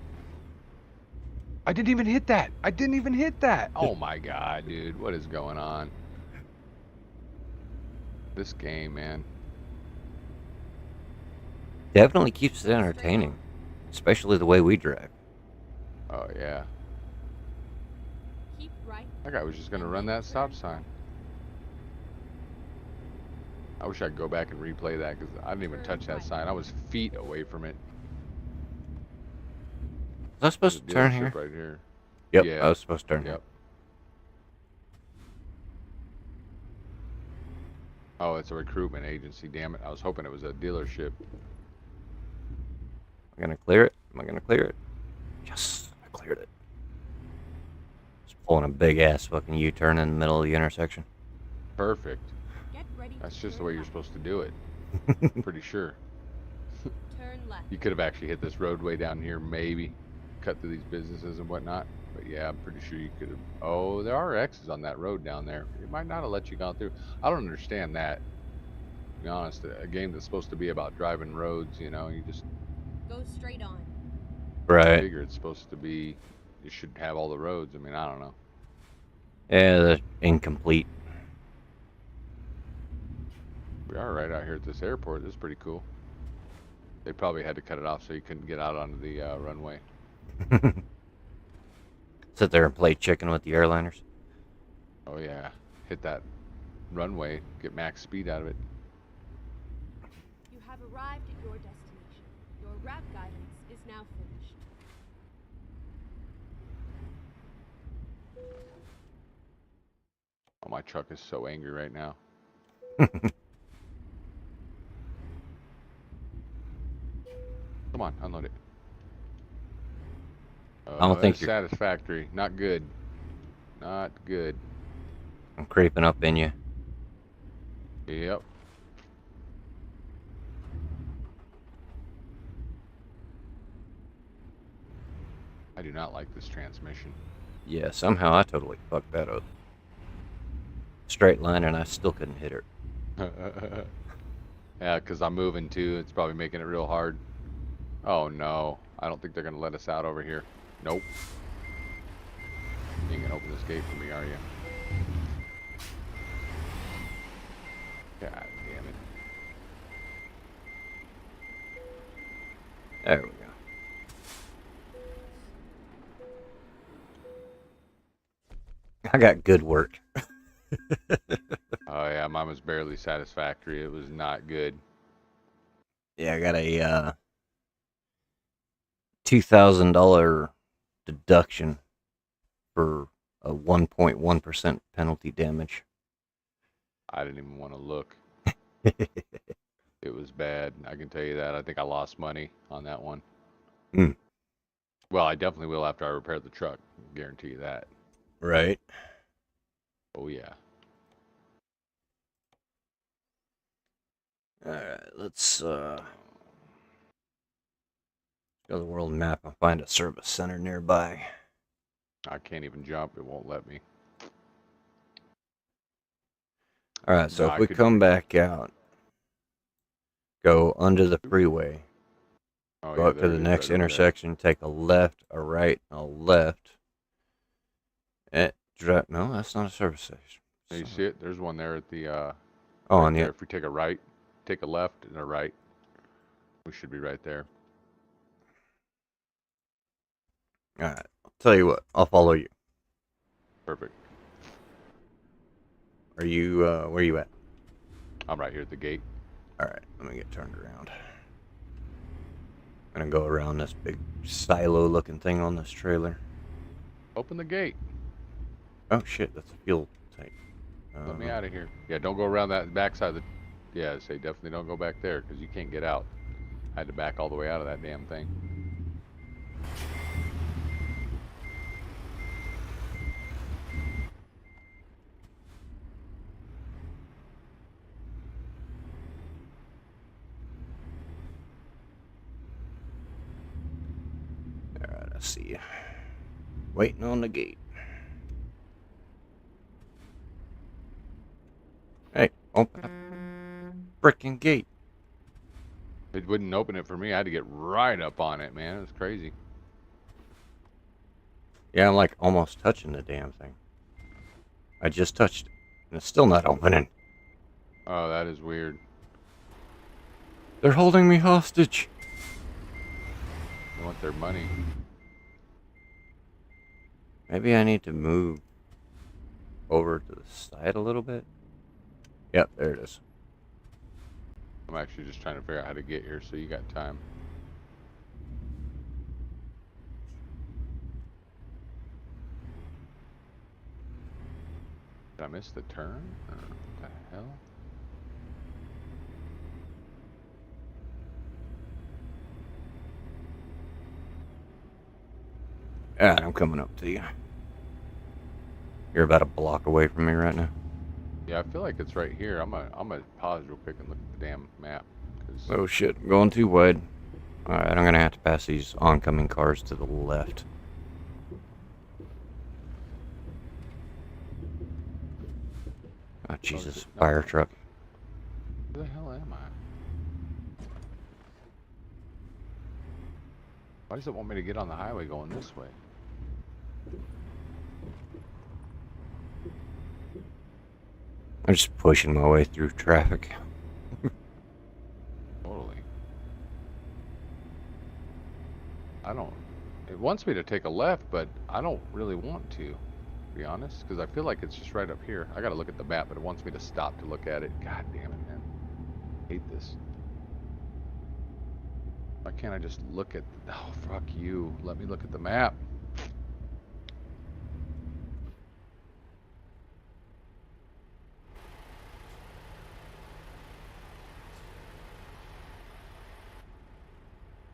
I didn't even hit that. I didn't even hit that. Oh my god, dude. What is going on? This game, man. Definitely keeps it entertaining, especially the way we drive. Oh, yeah. Keep right. That guy was just going to and run then that stop turn sign. left. I wish I could go back and replay that because I didn't even Turn touch that right. sign. I was feet away from it. Was I There's a supposed to turn dealership here? right here. Yep, Yeah. I was supposed to turn Yep. Oh, it's a recruitment agency. Damn it. I was hoping it was a dealership. here. Am I gonna clear it? Am I gonna clear it? Yes, I cleared it. Just pulling a big ass fucking U-turn in the middle of the intersection. Perfect. Get ready. That's to just the turn way you're left. supposed to do it. Pretty sure. Turn left. You could have actually hit this roadway down here, maybe. Cut through these businesses and whatnot. But yeah, I'm pretty sure you could have. Oh, there are X's on that road down there. It might not have let you go through. I don't understand that. To be honest, a game that's supposed to be about driving roads, you know, you just Go straight on. Right. figure it's supposed to be, you should have all the roads. I mean, I don't know. Yeah, the incomplete. We are right out here at this airport. This is pretty cool. They probably had to cut it off so you couldn't get out onto the runway. Sit there and play chicken with the airliners. Oh yeah, hit that runway, get max speed out of it. You have arrived at your destination. Your route guidance is now finished. Oh, my truck is so angry right now. Come on, unload it. I don't think That's you're- satisfactory. Not good. Not good. I'm creeping up in you. Yep. I do not like this transmission. Yeah, somehow I totally fucked that up. Straight line and I still couldn't hit her. Yeah, because I'm moving too. It's probably making it real hard. Oh no. I don't think they're going to let us out over here. Nope. You ain't going to open this gate for me, are you? God damn it. There we go. I got good work. Oh yeah, mine was barely satisfactory. It was not good. Yeah, I got a $2,000 deduction for a 1.1% penalty damage. I didn't even want to look. It was bad. I can tell you that. I think I lost money on that one. Hmm. Well, I definitely will after I repair the truck. Guarantee you that. Right. Oh yeah. Alright, let's go to the world map and find a service center nearby. I can't even jump. It won't let me. Alright, so No, if I we could- come back out, go under the freeway, Oh, go yeah, up to there the it is, next right over there. intersection, take a left, a right, a left. No, that's not a service station. Hey, you see it? There's one there at the Oh, right on there. the If we take a right, take a left and a right, we should be right there. Alright, I'll tell you what, I'll follow you. Perfect. Are you, where you at? I'm right here at the gate. Alright, let me get turned around. I'm gonna go around this big silo looking thing on this trailer. Open the gate. Oh shit, that's a fuel tank. Let me out of here. Yeah, don't go around that backside of the... Yeah, say definitely don't go back there because you can't get out. I had to back all the way out of that damn thing. see. Waiting on the gate. Hey, open up the frickin' gate. It wouldn't open it for me. I had to get right up on it, man. It was crazy. Yeah, I'm like almost touching the damn thing. I just touched it, and it's still not opening. Oh, that is weird. They're holding me hostage. They want their money. Maybe I need to move over to the side a little bit. Yep, there it is. I'm actually just trying to figure out how to get here, so you got time. Did I miss the turn? Or what the hell? Alright, I'm coming up to you. You're about a block away from me right now. Yeah, I feel like it's right here. I'm gonna pause real quick and look at the damn map. 'Cause Oh shit, I'm going too wide. Alright, I'm gonna have to pass these oncoming cars to the left. Oh Jesus, shit, no. fire truck. where the hell am I? Why does it want me to get on the highway going this way? I'm just pushing my way through traffic. Totally. I don't. It wants me to take a left, but I don't really want to be honest, because I feel like it's just right up here. I gotta look at the map, but it wants me to stop to look at it. God damn it, man. I hate this. Why can't I just look at... Oh, fuck you. Let me look at the map.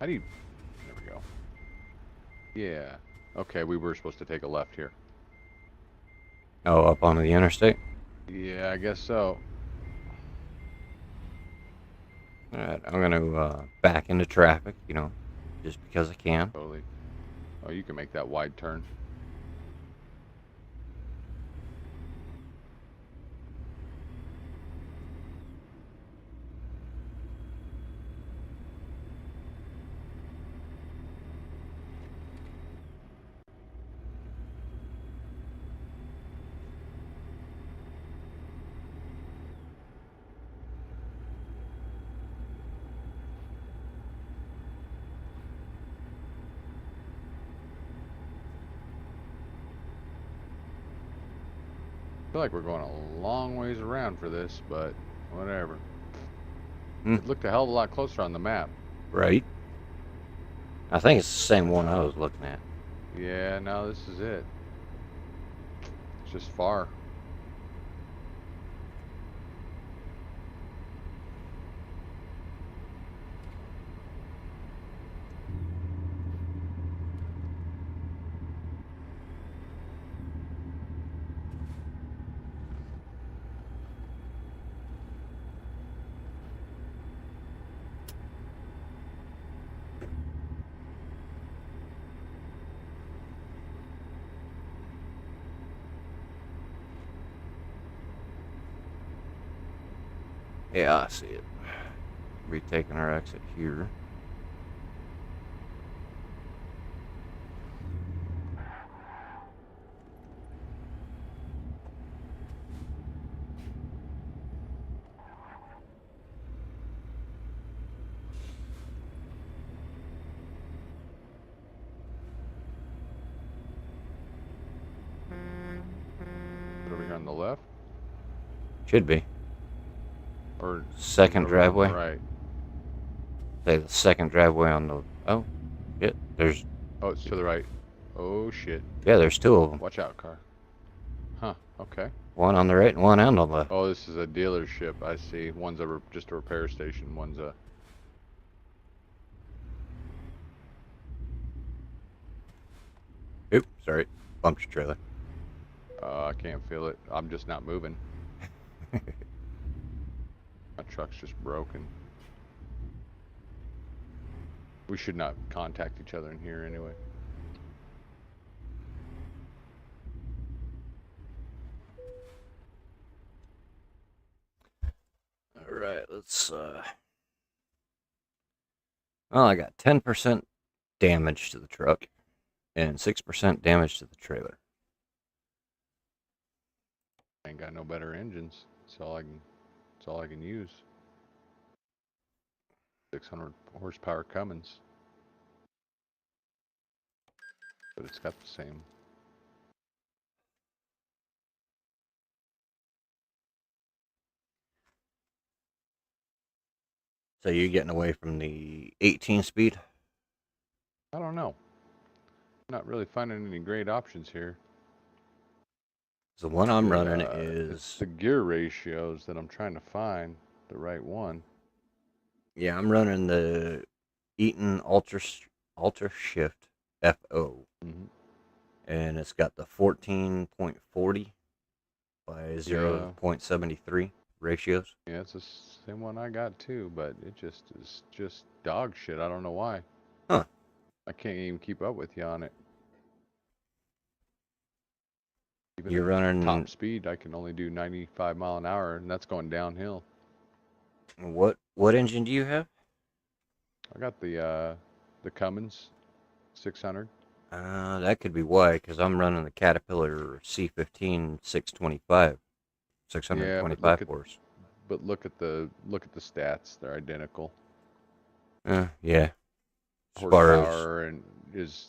How do you... There we go. Yeah. Okay, we were supposed to take a left here. Oh, up onto the interstate? Yeah, I guess so. Alright, I'm gonna back into traffic, you know, just because I can. Totally. Oh, you can make that wide turn. I feel like we're going a long ways around for this, but whatever. It looked a hell of a lot closer on the map. Right? I think it's the same one I was looking at. Yeah, no, this is it. It's just far. Yeah, I see it. We're taking our exit here. Over here on the left? Should be. Or Second over on the driveway. right. Say the second driveway on the... Oh, shit. There's... Oh, it's to the right. Oh, shit. Yeah, there's two of them. Watch out, car. Huh, okay. One on the right and one on the left. Oh, this is a dealership. I see. One's just a repair station. One's a... Oop, sorry. Bumped your trailer. I can't feel it. I'm just not moving. My truck's just broken. We should not contact each other in here anyway. Let's. Well, I got 10% damage to the truck and 6% damage to the trailer. Ain't got no better engines. That's all I can. That's all I can use. 600 horsepower Cummins, but it's got the same. So you're getting away from the 18 speed? I don't know. Not really finding any great options here. The one I'm running It's is. the gear ratios that I'm trying to find the right one. Yeah, I'm running the Eaton Ultra Shift FO. Mm-hmm. And it's got the 14.40 by Yeah, 0.73 ratios. yeah, it's the same one I got too, but it just is just dog shit. I don't know why. Huh. I can't even keep up with you on it. Even You're at running. top speed, I can only do 95 mile an hour, and that's going downhill. What engine do you have? I got the Cummins 600. That could be why, because I'm running the Caterpillar C15 625, Yeah, but 625 horse. look at the stats. They're identical. Yeah. As far as Horsepower and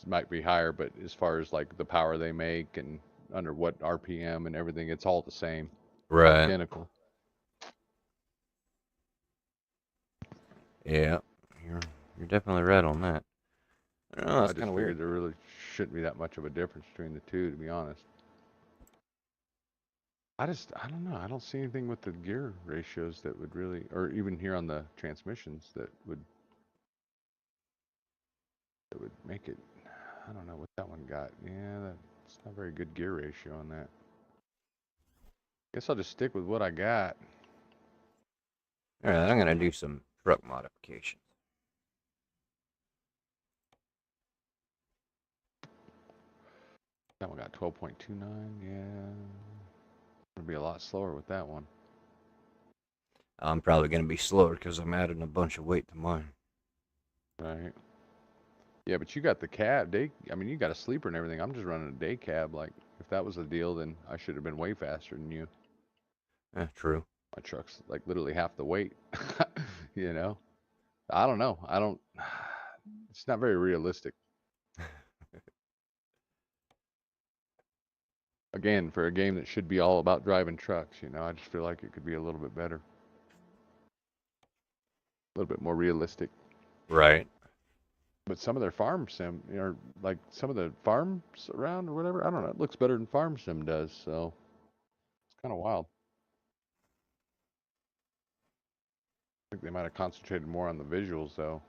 might be higher, but as far as like the power they make and under what RPM and everything, it's all the same. right, Identical. yeah, you're definitely right on that. I don't know, I that's kind just of figured weird. there really shouldn't be that much of a difference between the two, to be honest. I don't know. I don't see anything with the gear ratios that would really, or even here on the transmissions that would make it. I don't know what that one got. Yeah, that's not very good gear ratio on that. Guess I'll just stick with what I got. All right, I'm gonna do some truck modifications. That one got 12.29. Yeah, it'll be a lot slower with that one. I'm probably gonna be slower because I'm adding a bunch of weight to mine. Right. Yeah, but you got the cab day. I mean, you got a sleeper and everything. I'm just running a day cab. Like, if that was the deal, then I should have been way faster than you. True. My truck's like literally half the weight. You know? I don't know. I don't. It's not very realistic. Again, for a game that should be all about driving trucks, I just feel like it could be a little bit better, a little bit more realistic. Right. But some of their farm sim, like some of the farms around or whatever, I don't know. It looks better than farm sim does. So it's kind of wild. I think they might have concentrated more on the visuals, though.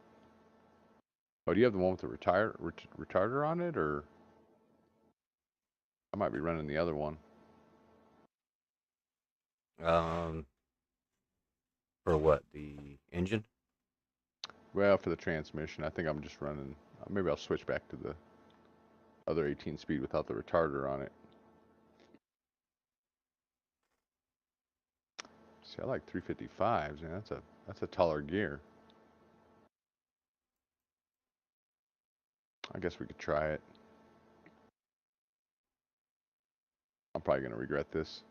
Oh, do you have the one with the retarder on it, or I might be running the other one? Um, for what? The engine? Well, for the transmission, I think I'm just running. Maybe I'll switch back to the other 18 speed without the retarder on it. See, I like 355s, man. That's a taller gear. I guess we could try it. I'm probably gonna regret this.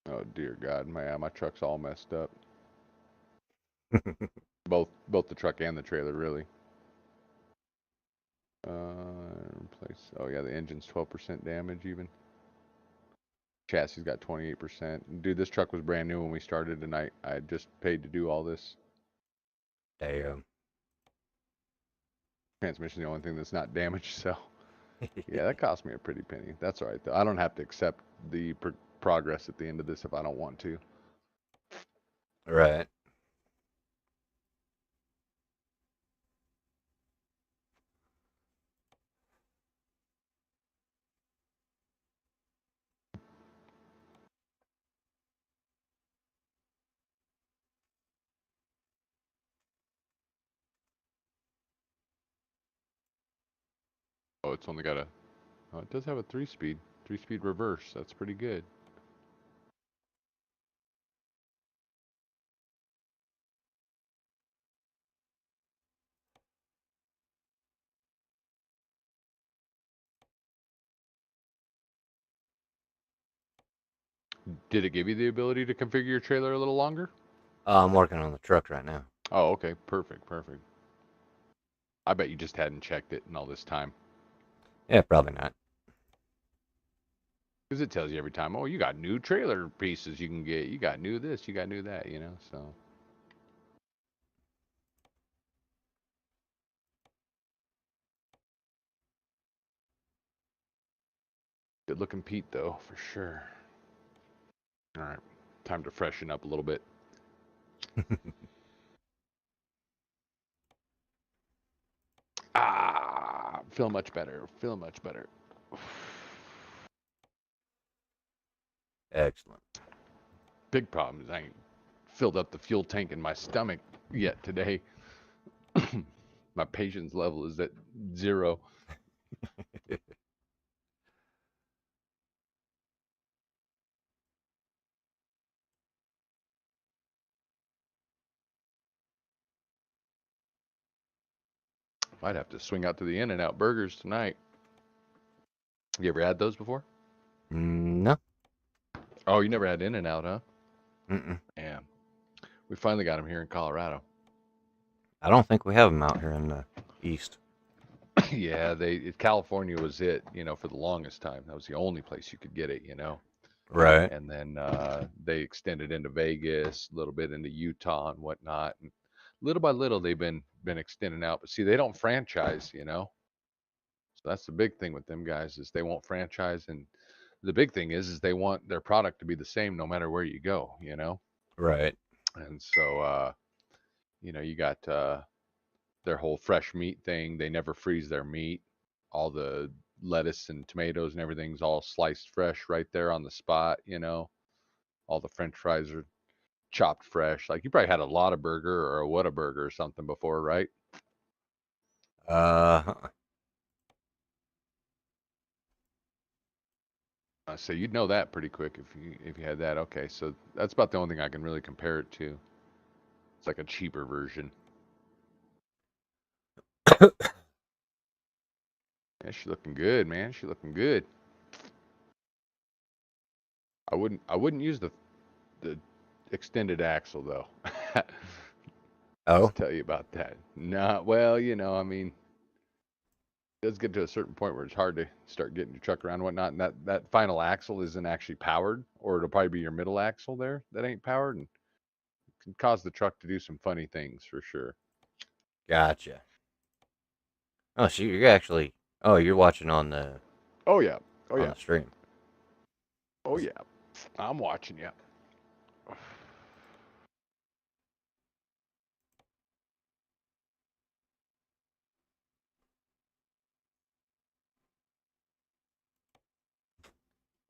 Oh dear God, my truck's all messed up. Both the truck and the trailer, really. Replace. Oh yeah, the engine's 12% damage even. Chassis got 28%. Dude, this truck was brand new when we started, and I just paid to do all this. Damn. Transmission's the only thing that's not damaged, so yeah, that cost me a pretty penny. That's all right though. I don't have to accept the progress at the end of this if I don't want to. Right. it's only got a. Oh, it does have a three-speed reverse. That's pretty good. Did it give you the ability to configure your trailer a little longer? I'm working on the truck right now. Oh, okay, perfect, perfect. I bet you just hadn't checked it in all this time. Yeah, probably not. Because it tells you every time, oh, you got new trailer pieces you can get. You got new this, you got new that, so. Good looking Pete, though, for sure. All right, time to freshen up a little bit. Feel much better. Feel much better. Excellent. Big problem is I ain't filled up the fuel tank in my stomach yet today. My patience level is at 0. Might have to swing out to the In-N-Out Burgers tonight. You ever had those before? No. Oh, you never had In-N-Out, huh? Mm-mm. Yeah. We finally got them here in Colorado. I don't think we have them out here in the east. Yeah, California was it, for the longest time. That was the only place you could get it, Right. And then they extended into Vegas, a little bit into Utah and whatnot. And little by little, they've been extending out. But see, they don't franchise, So that's the big thing with them guys is they won't franchise. And the big thing is they want their product to be the same no matter where you go, Right. And so, you got their whole fresh meat thing. They never freeze their meat. All the lettuce and tomatoes and everything's all sliced fresh right there on the spot, All the French fries are chopped fresh. Like you probably had a lot of burger or a Whataburger or something before, right? Uh, So you'd know that pretty quick if you had that. Okay, so that's about the only thing I can really compare it to. It's like a cheaper version. Yeah, she's looking good, man. She's looking good. I wouldn't use the extended axle though. oh, Just tell you about that. Not well, I mean, it does get to a certain point where it's hard to start getting your truck around and whatnot. And that final axle isn't actually powered, or it'll probably be your middle axle there that ain't powered, and can cause the truck to do some funny things for sure. gotcha. Oh, so you're actually. Oh, you're watching on the Oh yeah, oh yeah, stream. oh yeah. I'm watching you.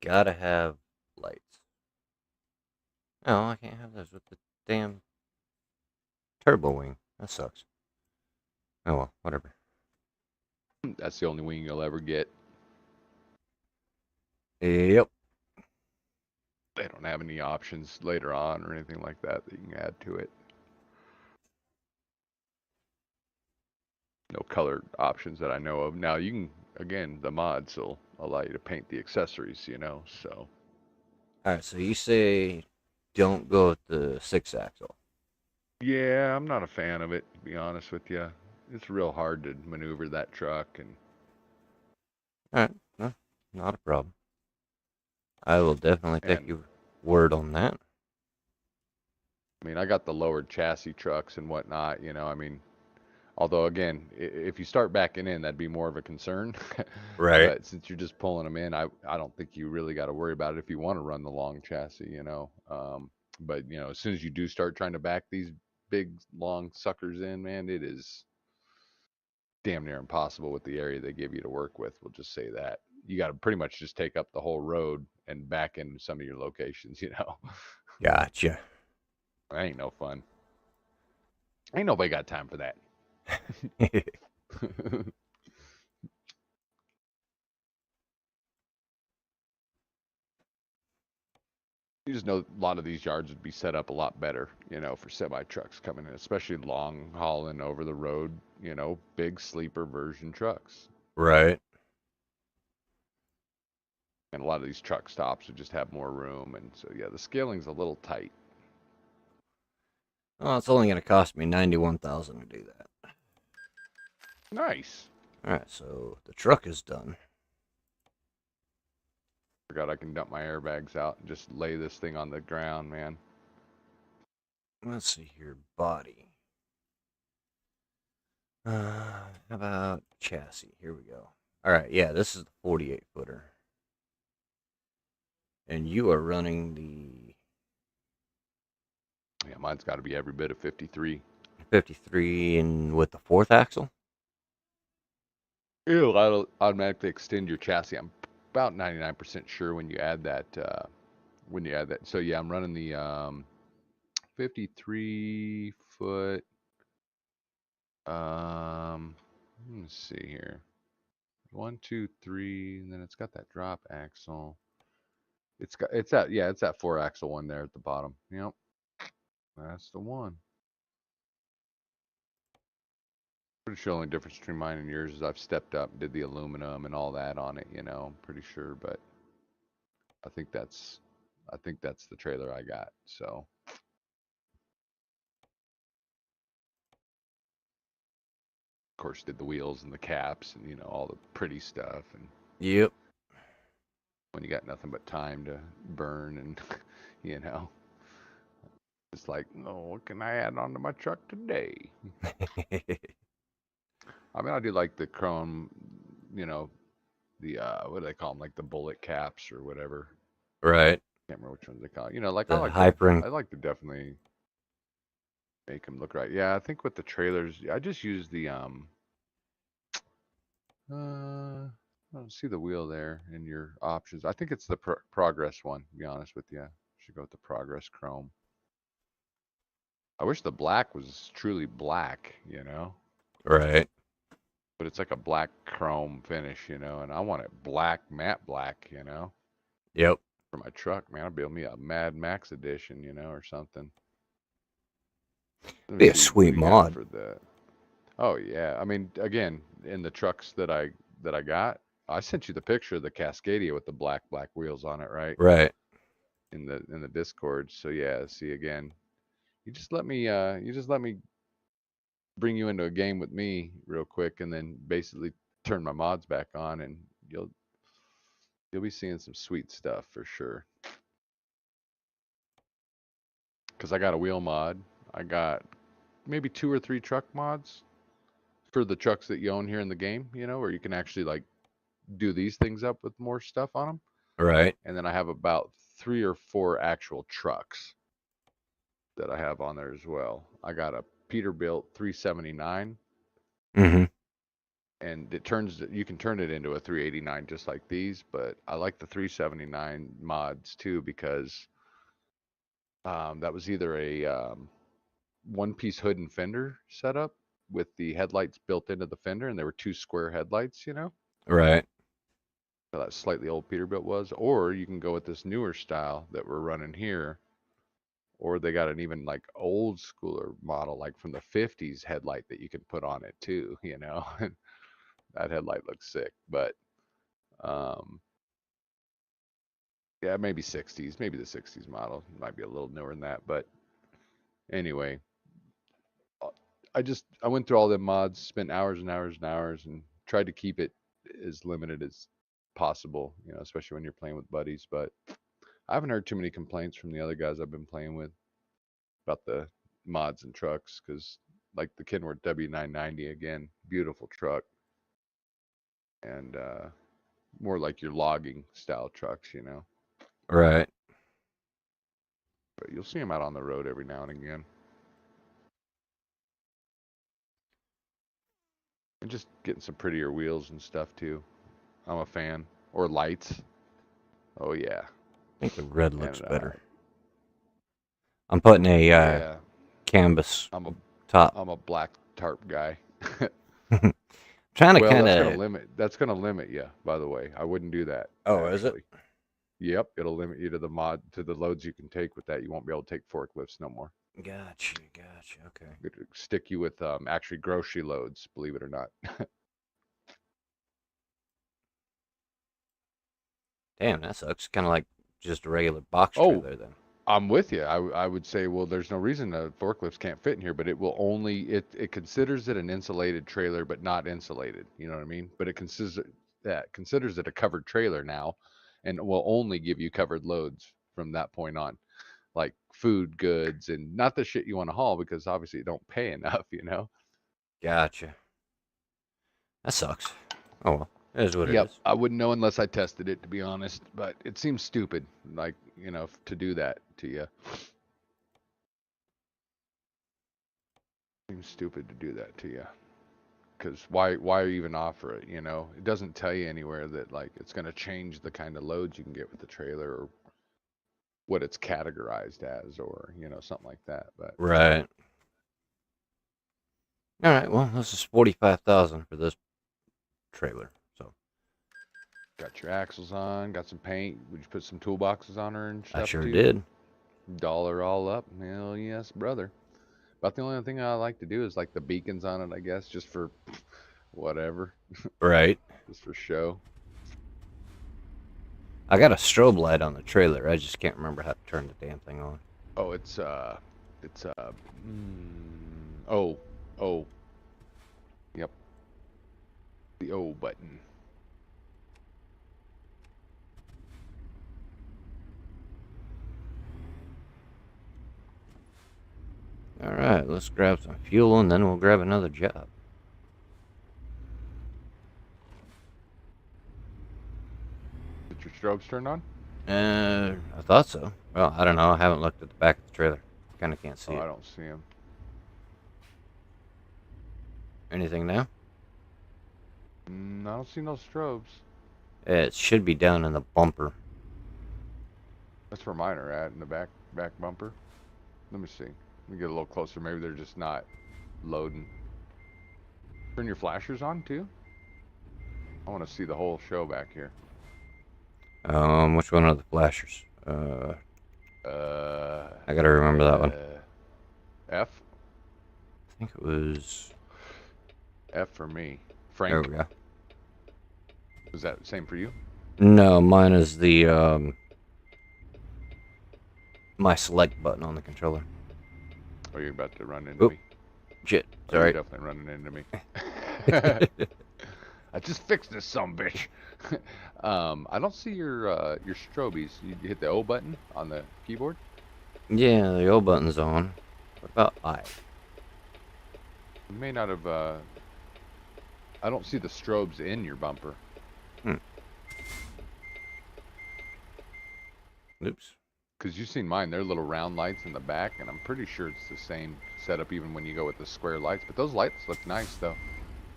Gotta have lights. Oh, I can't have those with the damn turbo wing. That sucks. Oh well, whatever. That's the only wing you'll ever get. Yep. They don't have any options later on or anything like that that you can add to it. No color options that I know of. Now you can, again, the mods will allow you to paint the accessories, so. All right. So you say don't go with the 6-axle. Yeah, I'm not a fan of it, to be honest with you. It's real hard to maneuver that truck, and All right. No, not a problem. I will definitely take and your word on that. I mean, I got the lowered chassis trucks and whatnot, I mean, although again, if you start backing in, that'd be more of a concern. Right. But since you're just pulling them in, I don't think you really got to worry about it if you want to run the long chassis. But as soon as you do start trying to back these big long suckers in, man, it is damn near impossible with the area they give you to work with. We'll just say that. You got to pretty much just take up the whole road and back into some of your locations. Gotcha. That ain't no fun. Ain't nobody got time for that. You just know a lot of these yards would be set up a lot better, for semi trucks coming in, especially long hauling over the road, big sleeper version trucks. Right. And a lot of these truck stops would just have more room. And so, yeah, the scaling's a little tight. Oh, it's only going to cost me $91,000 to do that. Nice. All right, so the truck is done. Forgot I can dump my airbags out and just lay this thing on the ground, man. Let's see here, body. How about chassis? Here we go. All right, yeah, this is the 48 footer. And you are running the Yeah, mine's got to be every bit of 53. 53 and with the fourth axle? It'll automatically extend your chassis. I'm about 99% sure when you add that. So yeah, I'm running the 53 foot. Let's see here. 1, 2, 3, and then it's got that drop axle. It's that 4-axle one there at the bottom. Yep, that's the one. Pretty sure the only difference between mine and yours is I've stepped up, did the aluminum and all that on it. I'm pretty sure, but I think that's the trailer I got. So. Of course, did the wheels and the caps and all the pretty stuff. And Yep. when you got nothing but time to burn, and it's like, no, what can I add onto my truck today? I mean, I do like the chrome, the what do they call them, like the bullet caps or whatever. Right. Can't remember which ones they call it. Like The I like to definitely make them look right. Yeah, I think with the trailers, I just use the I don't see the wheel there in your options. I think it's the progress one, to be honest with you. Should go with the progress chrome. I wish the black was truly black, Right. but it's like a black chrome finish, and I want it black, matte black, Yep. for my truck, man. I'll build me a Mad Max edition, or something. Let me Be a see, sweet what do you got mod. for the. Oh yeah, I mean, again, in the trucks that I got, I sent you the picture of the Cascadia with the black wheels on it, right? Right. In the Discord. So yeah, see again, you just let me bring you into a game with me real quick, and then basically turn my mods back on, and you'll be seeing some sweet stuff for sure. Because I got a wheel mod, I got maybe 2 or 3 truck mods for the trucks that you own here in the game, where you can actually like do these things up with more stuff on them. Right. And then I have about 3 or 4 actual trucks that I have on there as well. I got a Peterbilt 379. Mm-hmm. And you can turn it into a 389 just like these, but I like the 379 mods too, because that was either a one-piece hood and fender setup with the headlights built into the fender, and there were 2 square headlights, Right. so that slightly old Peterbilt was, or you can go with this newer style that we're running here, or they got an even like old schooler model, like from the 50s headlight that you can put on it too, that headlight looks sick, but um, yeah, maybe 60s, maybe the 60s model might be a little newer than that, but anyway, I went through all the mods, spent hours and hours and hours, and tried to keep it as limited as possible, especially when you're playing with buddies. But I haven't heard too many complaints from the other guys I've been playing with about the mods and trucks, because like the Kenworth W990, again, beautiful truck, and more like your logging style trucks, Right. but you'll see them out on the road every now and again. And just getting some prettier wheels and stuff too. I'm a fan. Or lights. Oh yeah. I think the red looks And better. I'm putting a yeah, canvas I'm top. a black tarp guy. Trying to Well, kind that's of. gonna limit you, by the way. I wouldn't do that. Oh, is it? Yep, it'll limit you to the loads you can take with that. You won't be able to take forklifts no more. Gotcha. Okay. It'll stick you with actually grocery loads, believe it or not. Damn, that sucks. Kind of like just a regular box Oh, trailer then. I'm with you. I would say, well, there's no reason the forklifts can't fit in here, but it will only it considers it an insulated trailer, but not insulated. You know what I mean? But it considers it a covered trailer now, and will only give you covered loads from that point on, like food, goods, and not the shit you want to haul because obviously you don't pay enough. You know? Gotcha. That sucks. Oh well, it is what it Yep. is. I wouldn't know unless I tested it, to be honest. But it seems stupid, like to do that to you. Seems stupid to do that to you. Because why even offer it? It doesn't tell you anywhere that like it's going to change the kind of loads you can get with the trailer or what it's categorized as or something like that. But Right. All right. Well, this is 45,000 for this trailer. So got your axles on, got some paint. Would you put some toolboxes on her and I stuff sure too? did. Dollar all up. Hell yes, brother. About the only thing I like to do is like the beacons on it, I guess, just for whatever, Right. just for show. I got a strobe light on the trailer. I just can't remember how to turn the damn thing on. Oh, mm, oh, yep, the O button. All right. Let's grab some fuel and then we'll grab another job. Did your strobes turned on? I thought so. Well, I don't know. I haven't looked at the back of the trailer. Kind of can't see Oh, it. I don't see them. Anything now? I don't see no strobes. It should be down in the bumper. That's where mine are at, in the back bumper. Let me see. Let me get a little closer. Maybe they're just not loading. Turn your flashers on too. I want to see the whole show back here. Which one are the flashers? I gotta remember that one. F. I think it was. F for me. There Frank. we go. Was that the same for you? No, mine is the my select button on the controller. Oh, you're about to run into Oop. me. Shit. Oh, you're Sorry. definitely running into me. I just fixed this bitch. I don't see your strobies. You hit the O button on the keyboard. Yeah, the O button's on. What about I? You may not have. I don't see the strobes in your bumper. Oops. Because you've seen mine. They're little round lights in the back, and I'm pretty sure it's the same setup even when you go with the square lights. But those lights look nice, though,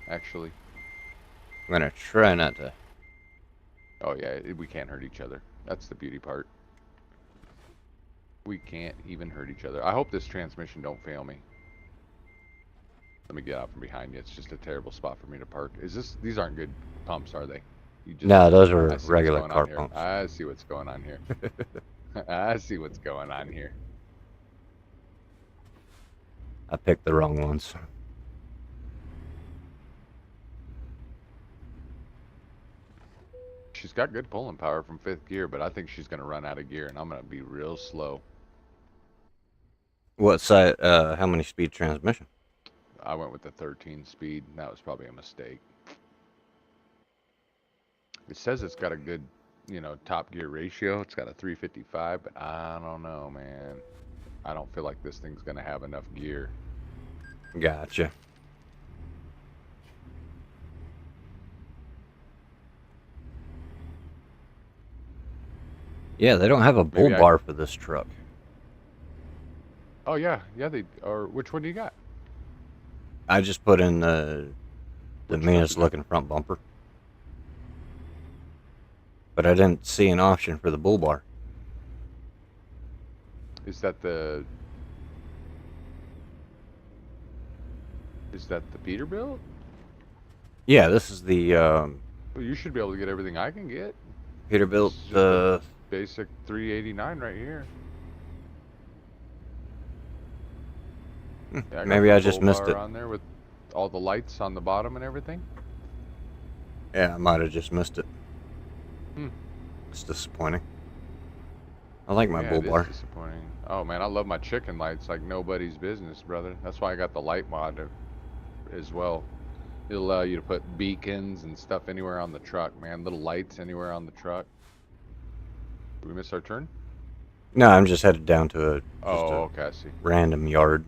actually. I'm gonna try not to. Oh, yeah, we can't hurt each other. That's the beauty part. We can't even hurt each other. I hope this transmission don't fail me. Let me get out from behind you. It's just a terrible spot for me to park. These aren't good pumps, are they? No, those are I see what's regular going car on here. pumps. I see what's going on here. I see what's going on here. I picked the wrong ones. She's got good pulling power from 5th gear, but I think she's going to run out of gear, and I'm going to be real slow. What side? How many speed transmission? I went with the 13 speed, and that was probably a mistake. It says it's got a good, top gear ratio. It's got a 355, but I don't know, man. I don't feel like this thing's going to have enough gear. Gotcha. Yeah, they don't have a bull bar for this truck. Oh, yeah. Yeah, which one do you got? I just put in the meanest looking front bumper. But I didn't see an option for the bull bar. Is that the Peterbilt? Yeah, this is the Well, you should be able to get everything I can get. Peterbilt basic 389 right here. Yeah, I got Maybe the I just full missed bar it. on there with all the lights on the bottom and everything. Yeah, I might have just missed it. Hmm. It's disappointing. I like my Yeah, bull it is bar. disappointing. Oh man, I love my chicken lights like nobody's business, brother. That's why I got the light mod as well. It'll allow you to put beacons and stuff anywhere on the truck, man. Little lights anywhere on the truck. Did we miss our turn? No, I'm just headed down to just Oh, a okay, I see. random yard.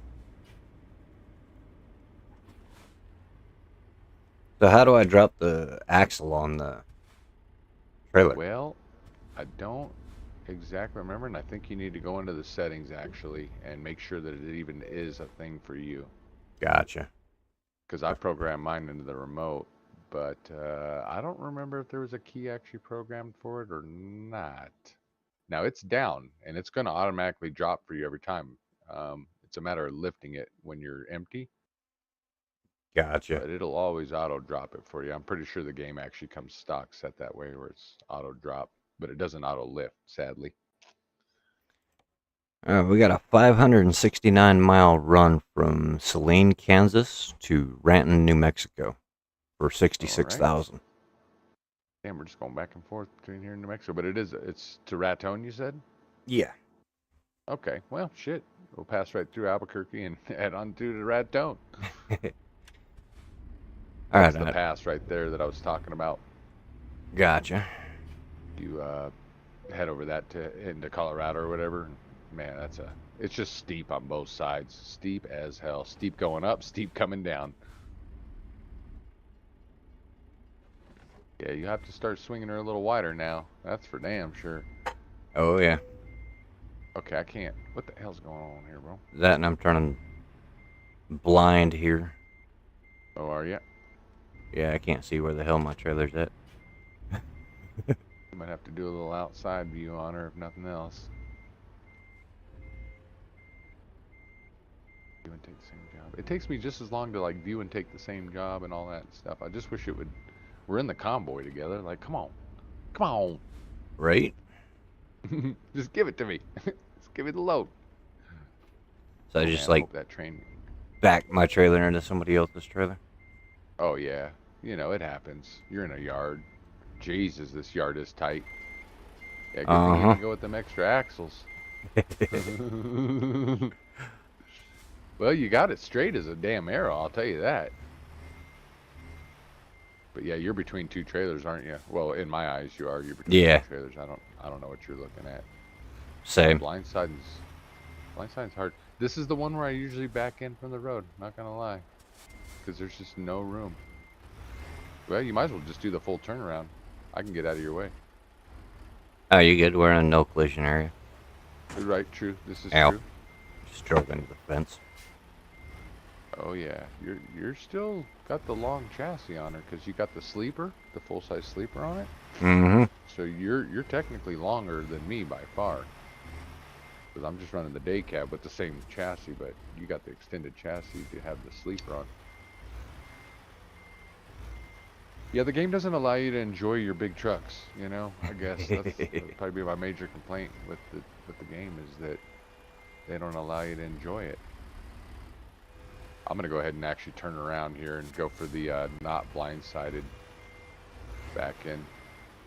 So how do I drop the axle on the trailer? Well, I don't exactly remember, and I think you need to go into the settings actually and make sure that it even is a thing for you. Gotcha. Because I programmed mine into the remote, but I don't remember if there was a key actually programmed for it or not. Now it's down, and it's going to automatically drop for you every time. It's a matter of lifting it when you're empty, Gotcha. but it'll always auto drop it for you. I'm pretty sure the game actually comes stock set that way where it's auto drop, but it doesn't auto lift, sadly. We got a 569-mile run from Saline, Kansas to Ranton, New Mexico for All right. 66,000. Damn, we're just going back and forth between here and New Mexico, but it's to Raton, you said? Yeah. Okay, well, shit. We'll pass right through Albuquerque and head on to the Raton. All That's right. the pass right there that I was talking about. Gotcha. You head over that into Colorado or whatever. Man, it's just steep on both sides. Steep as hell. Steep going up, steep coming down. Yeah, you have to start swinging her a little wider now. That's for damn sure. Oh, yeah. Okay, I can't. What the hell's going on here, bro? That and I'm turning blind here. Oh, are you? Yeah, I can't see where the hell my trailer's at. You might have to do a little outside view on her if nothing else. View and take the same job. It takes me just as long to like view and take the same job and all that stuff. I just wish it would. We're in the convoy together. Like, come on, come on. Right? Just give it to me. Just give me the load. So I Oh, just man, I like hope that train. back my trailer into somebody else's trailer. Oh yeah, you know it happens. You're in a yard. Jesus, this yard is tight. Yeah, good thing you can go with them extra axles. Well, you got it straight as a damn arrow, I'll tell you that. But yeah, you're between two trailers, aren't you? Well, in my eyes, you are. You're between Yeah. two trailers. I don't know what you're looking at. Same. Blindsiding's hard. This is the one where I usually back in from the road. Not gonna lie, because there's just no room. Well, you might as well just do the full turnaround. I can get out of your way. Oh, you good? We're in a no collision area. Right, true. This is Ow. true. Just drove into the fence. Oh yeah, you're still got the long chassis on her because you got the sleeper, the full size sleeper on it. Mm-hmm. So you're technically longer than me by far. Because I'm just running the day cab with the same chassis, but you got the extended chassis to have the sleeper on. Yeah, the game doesn't allow you to enjoy your big trucks. You know, I guess that'd probably be my major complaint with the game is that they don't allow you to enjoy it. I'm gonna go ahead and actually turn around here and go for the not blindsided back in.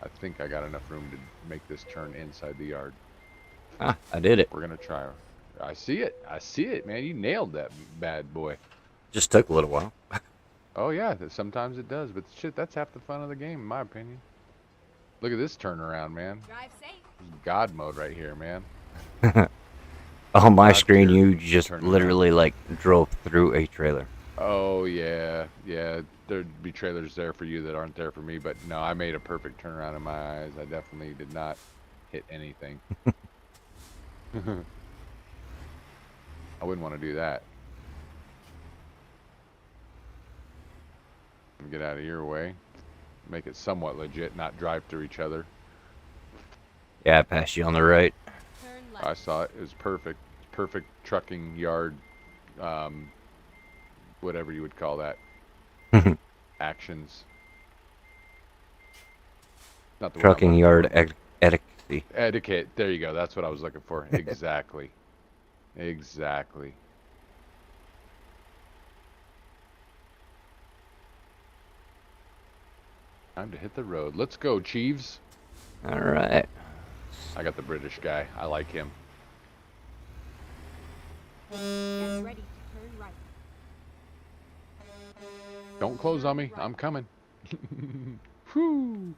I think I got enough room to make this turn inside the yard. Ah, I did it. We're gonna try. I see it. I see it, man. You nailed that bad boy. Just took a little while. Oh yeah, sometimes it does, but shit, that's half the fun of the game, in my opinion. Look at this turnaround, man. Drive safe. This is God mode right here, man. On my God screen, tier you just turnaround. literally like drove through a trailer. Oh yeah, yeah. There'd be trailers there for you that aren't there for me, but no, I made a perfect turnaround in my eyes. I definitely did not hit anything. I wouldn't want to do that. Get out of your way. Make it somewhat legit, not drive through each other. Yeah, I passed you on the right. Turn left. I saw it. It was perfect. Perfect trucking yard, whatever you would call that. Actions. Not the word I'm Trucking looking yard for. etiquette. See, Etiquette. There you go. That's what I was looking for. Exactly. Exactly. Time to hit the road. Let's go, Chiefs. all right. I got the British guy. I like him. Get ready to turn right. Don't close on me. Right. I'm coming. Whew.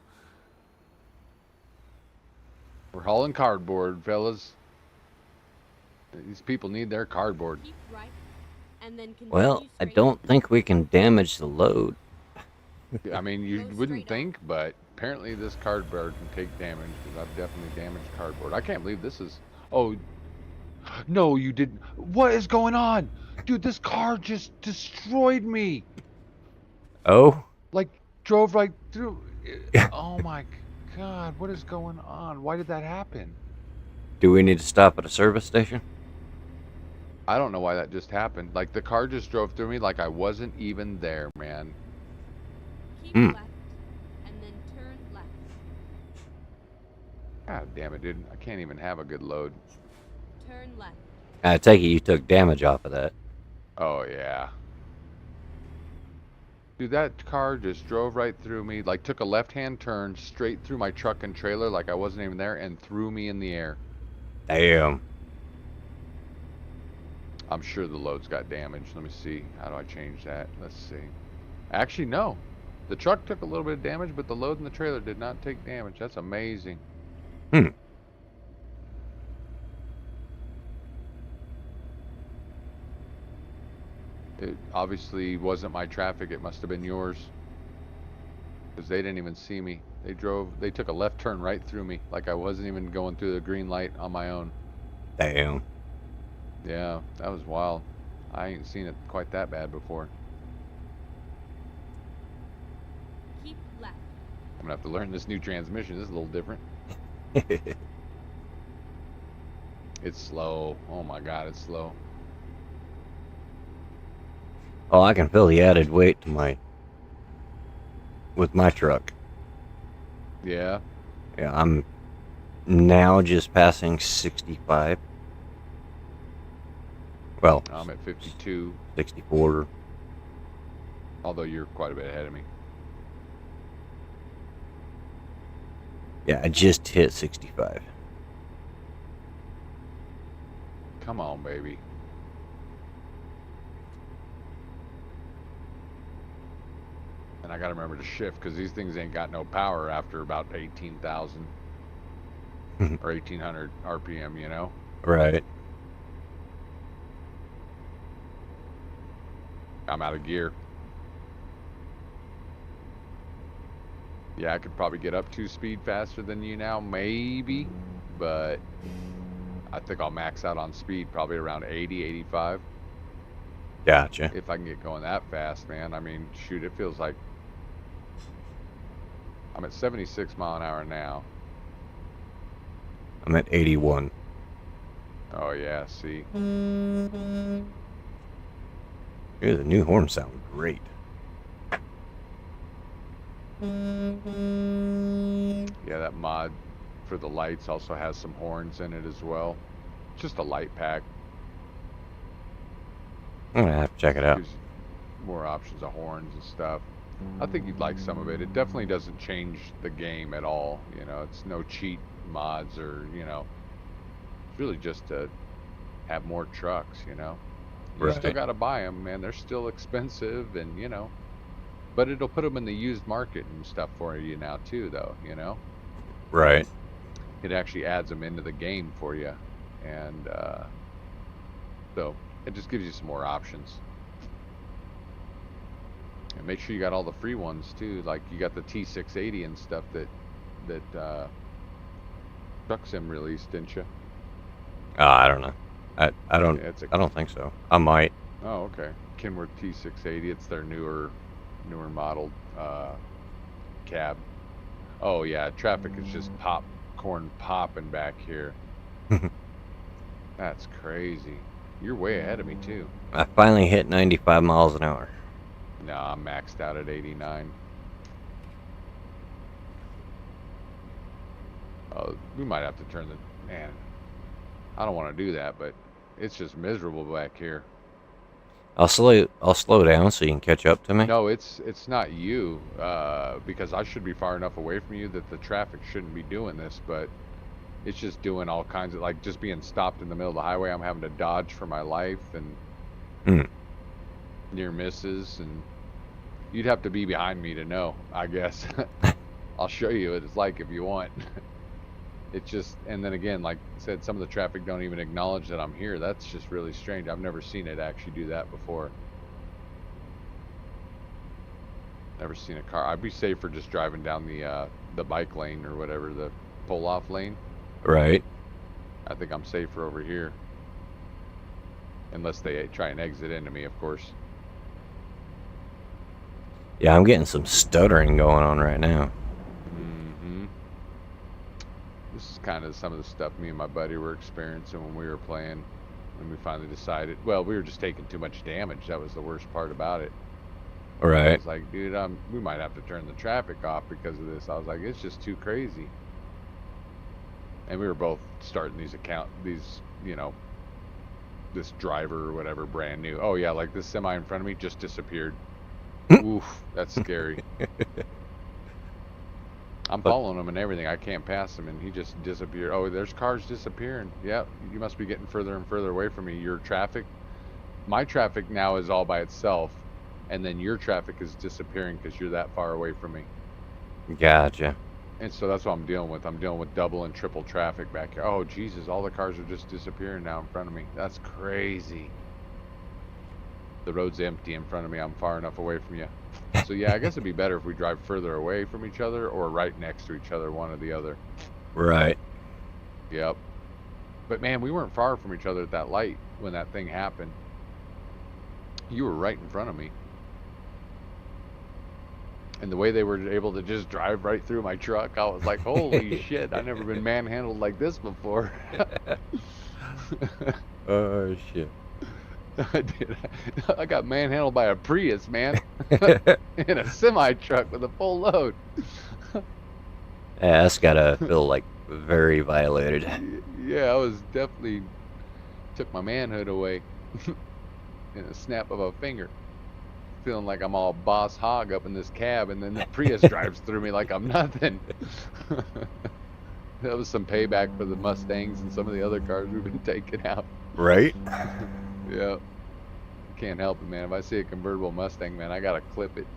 We're hauling cardboard, fellas. These people need their cardboard. Keep right, and then continue Well, I straight. don't think we can damage the load. I mean, you Go wouldn't straight think, but apparently this cardboard can take damage because I've definitely damaged cardboard. I can't believe this is. Oh, no, you didn't. What is going on? Dude, this car just destroyed me. Oh, Like, drove right through. Oh my God, what is going on? Why did that happen? do we need to stop at a service station? I don't know why that just happened. Like, the car just drove through me like I wasn't even there, man. Keep Hmm. left, and then turn left. God damn it, dude. I can't even have a good load. Turn left. I take it you took damage off of that. Oh, yeah. Dude, that car just drove right through me, like took a left-hand turn straight through my truck and trailer like I wasn't even there and threw me in the air. Damn. I'm sure the loads got damaged. Let me see. How do I change that? Let's see. Actually, no. The truck took a little bit of damage, but the load in the trailer did not take damage. That's amazing. Hmm. It obviously wasn't my traffic. It must have been yours. Because they didn't even see me. They took a left turn right through me like I wasn't even going through the green light on my own. Damn. Yeah, that was wild. I ain't seen it quite that bad before. Keep left. I'm gonna have to learn this new transmission. This is a little different. It's slow. Oh my God, it's slow. Oh, I can feel the added weight to with my truck. Yeah. Yeah, I'm now just passing 65. Well, I'm at 52, 64. although you're quite a bit ahead of me. Yeah, I just hit 65. Come on, baby. And I gotta remember to shift because these things ain't got no power after about 18,000 or 1800 RPM, you know? Right. I'm out of gear. Yeah, I could probably get up to speed faster than you now, maybe, but I think I'll max out on speed probably around 80, 85. Gotcha. If I can get going that fast, man. I mean, shoot, it feels like I'm at 76 mile an hour now. I'm at 81. Oh yeah, see. Ooh, the new horns sound great. Yeah, that mod for the lights also has some horns in it as well. Just a light pack. I'm gonna have to check it out. Gives you more options of horns and stuff. I think you'd like some of it. It definitely doesn't change the game at all. You know, it's no cheat mods or, you know, it's really just to have more trucks, you know. You still Right. got to buy them, man. They're still expensive and, you know, but it'll put them in the used market and stuff for you now too, though, you know. Right. It actually adds them into the game for you. And so it just gives you some more options. And make sure you got all the free ones too. Like you got the T680 and stuff that Truck Sim released, didn't you? I don't know. I don't Yeah, it's a, I don't think so. I might. oh, okay. Kenworth T680. It's their newer model cab. Oh yeah, traffic is just popcorn popping back here. That's crazy. You're way ahead of me too. I finally hit 95 miles an hour. No, I'm maxed out at 89. We might have to turn the man. I don't want to do that, but it's just miserable back here. I'll slow down so you can catch up to me. No, it's not you, because I should be far enough away from you that the traffic shouldn't be doing this, but it's just doing all kinds of, like, just being stopped in the middle of the highway. I'm having to dodge for my life and near misses, and you'd have to be behind me to know, I guess. I'll show you what it's like if you want. It's just, and then again, like I said, some of the traffic don't even acknowledge that I'm here. That's just really strange. I've never seen it actually do that before. Never seen a car. I'd be safer just driving down the bike lane or whatever, the pull-off lane. Right. I think I'm safer over here. Unless they try and exit into me, of course. Yeah, I'm getting some stuttering going on right now. This is kind of some of the stuff me and my buddy were experiencing when we were playing. When we finally decided, well, we were just taking too much damage. That was the worst part about it. I Right. was like, dude, we might have to turn the traffic off because of this. I was like, it's just too crazy. And we were both starting these this driver or whatever, brand new. Oh yeah, like this semi in front of me just disappeared. Oof, that's scary. I'm following him and everything. I can't pass him, and he just disappeared. Oh, there's cars disappearing. Yep, you must be getting further and further away from me. Your traffic, my traffic now is all by itself, and then your traffic is disappearing because you're that far away from me. Gotcha. And so that's what I'm dealing with. I'm dealing with double and triple traffic back here. Oh, Jesus, all the cars are just disappearing now in front of me. That's crazy. The road's empty in front of me. I'm far enough away from you. So yeah, I guess it'd be better if we drive further away from each other or right next to each other, one or the other. Right. Yep. But man, we weren't far from each other at that light when that thing happened. You were right in front of me. And the way they were able to just drive right through my truck, I was like, holy shit, I've never been manhandled like this before. Oh, shit. I did. I got manhandled by a Prius, man. In a semi-truck with a full load. Yeah, that's gotta feel like very violated. Yeah, I was definitely took my manhood away in a snap of a finger. Feeling like I'm all boss hog up in this cab, and then the Prius drives through me like I'm nothing. That was some payback for the Mustangs and some of the other cars we've been taking out. Right? Yeah. Can't help it, man. If I see a convertible Mustang, man, I gotta clip it.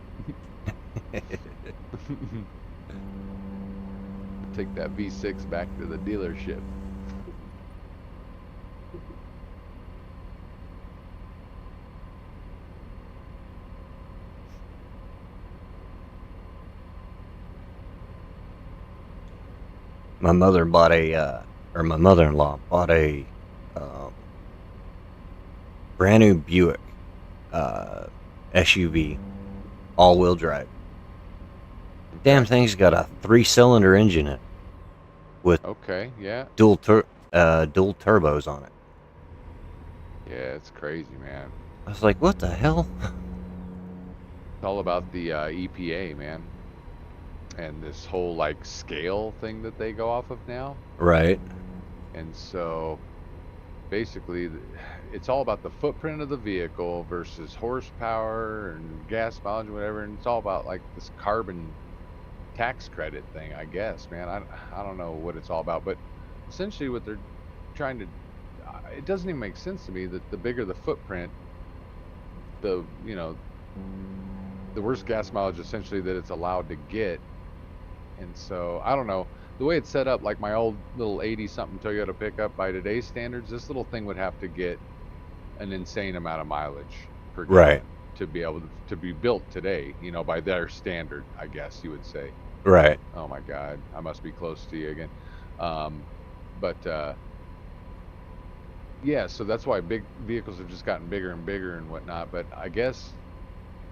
Take that V6 back to the dealership. My mother bought my mother-in-law bought a brand new Buick SUV, all-wheel drive. Damn thing's got a 3-cylinder engine in it with Okay, yeah. dual turbos on it. Yeah, it's crazy, man. I was like, what the hell? It's all about the EPA, man. And this whole, like, scale thing that they go off of now. Right. And so, basically, it's all about the footprint of the vehicle versus horsepower and gas mileage and whatever. And it's all about, like, this carbon tax credit thing, I guess, man. I don't know what it's all about. But essentially what they're trying to... it doesn't even make sense to me that the bigger the footprint, the worse gas mileage, essentially, that it's allowed to get. And so, I don't know. The way it's set up, like my old little 80-something Toyota pickup, by today's standards, this little thing would have to get an insane amount of mileage per gallon Right. to be able to be built today, by their standard, I guess you would say. Right. Oh my God, I must be close to you again. Yeah, so that's why big vehicles have just gotten bigger and bigger and whatnot. But I guess,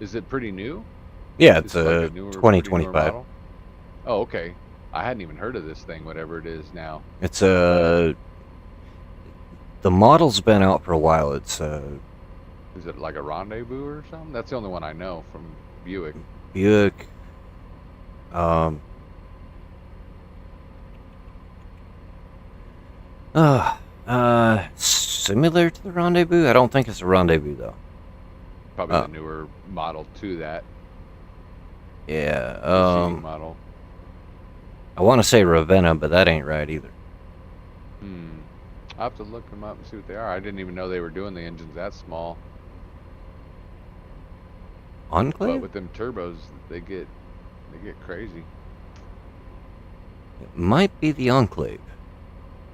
is it pretty new? Yeah, Is it's it like a pretty newer 2025. model? Oh, okay. I hadn't even heard of this thing, whatever it is now. It's the model's been out for a while. It's Is it like a Rendezvous or something? That's the only one I know from Buick. Buick. Similar to the Rendezvous. I don't think it's a Rendezvous though. Probably the newer model to that. Yeah. Preceding model. I want to say Ravenna, but that ain't right either. I'll have to look them up and see what they are. I didn't even know they were doing the engines that small. Enclave? But with them turbos, they get crazy. It might be the Enclave.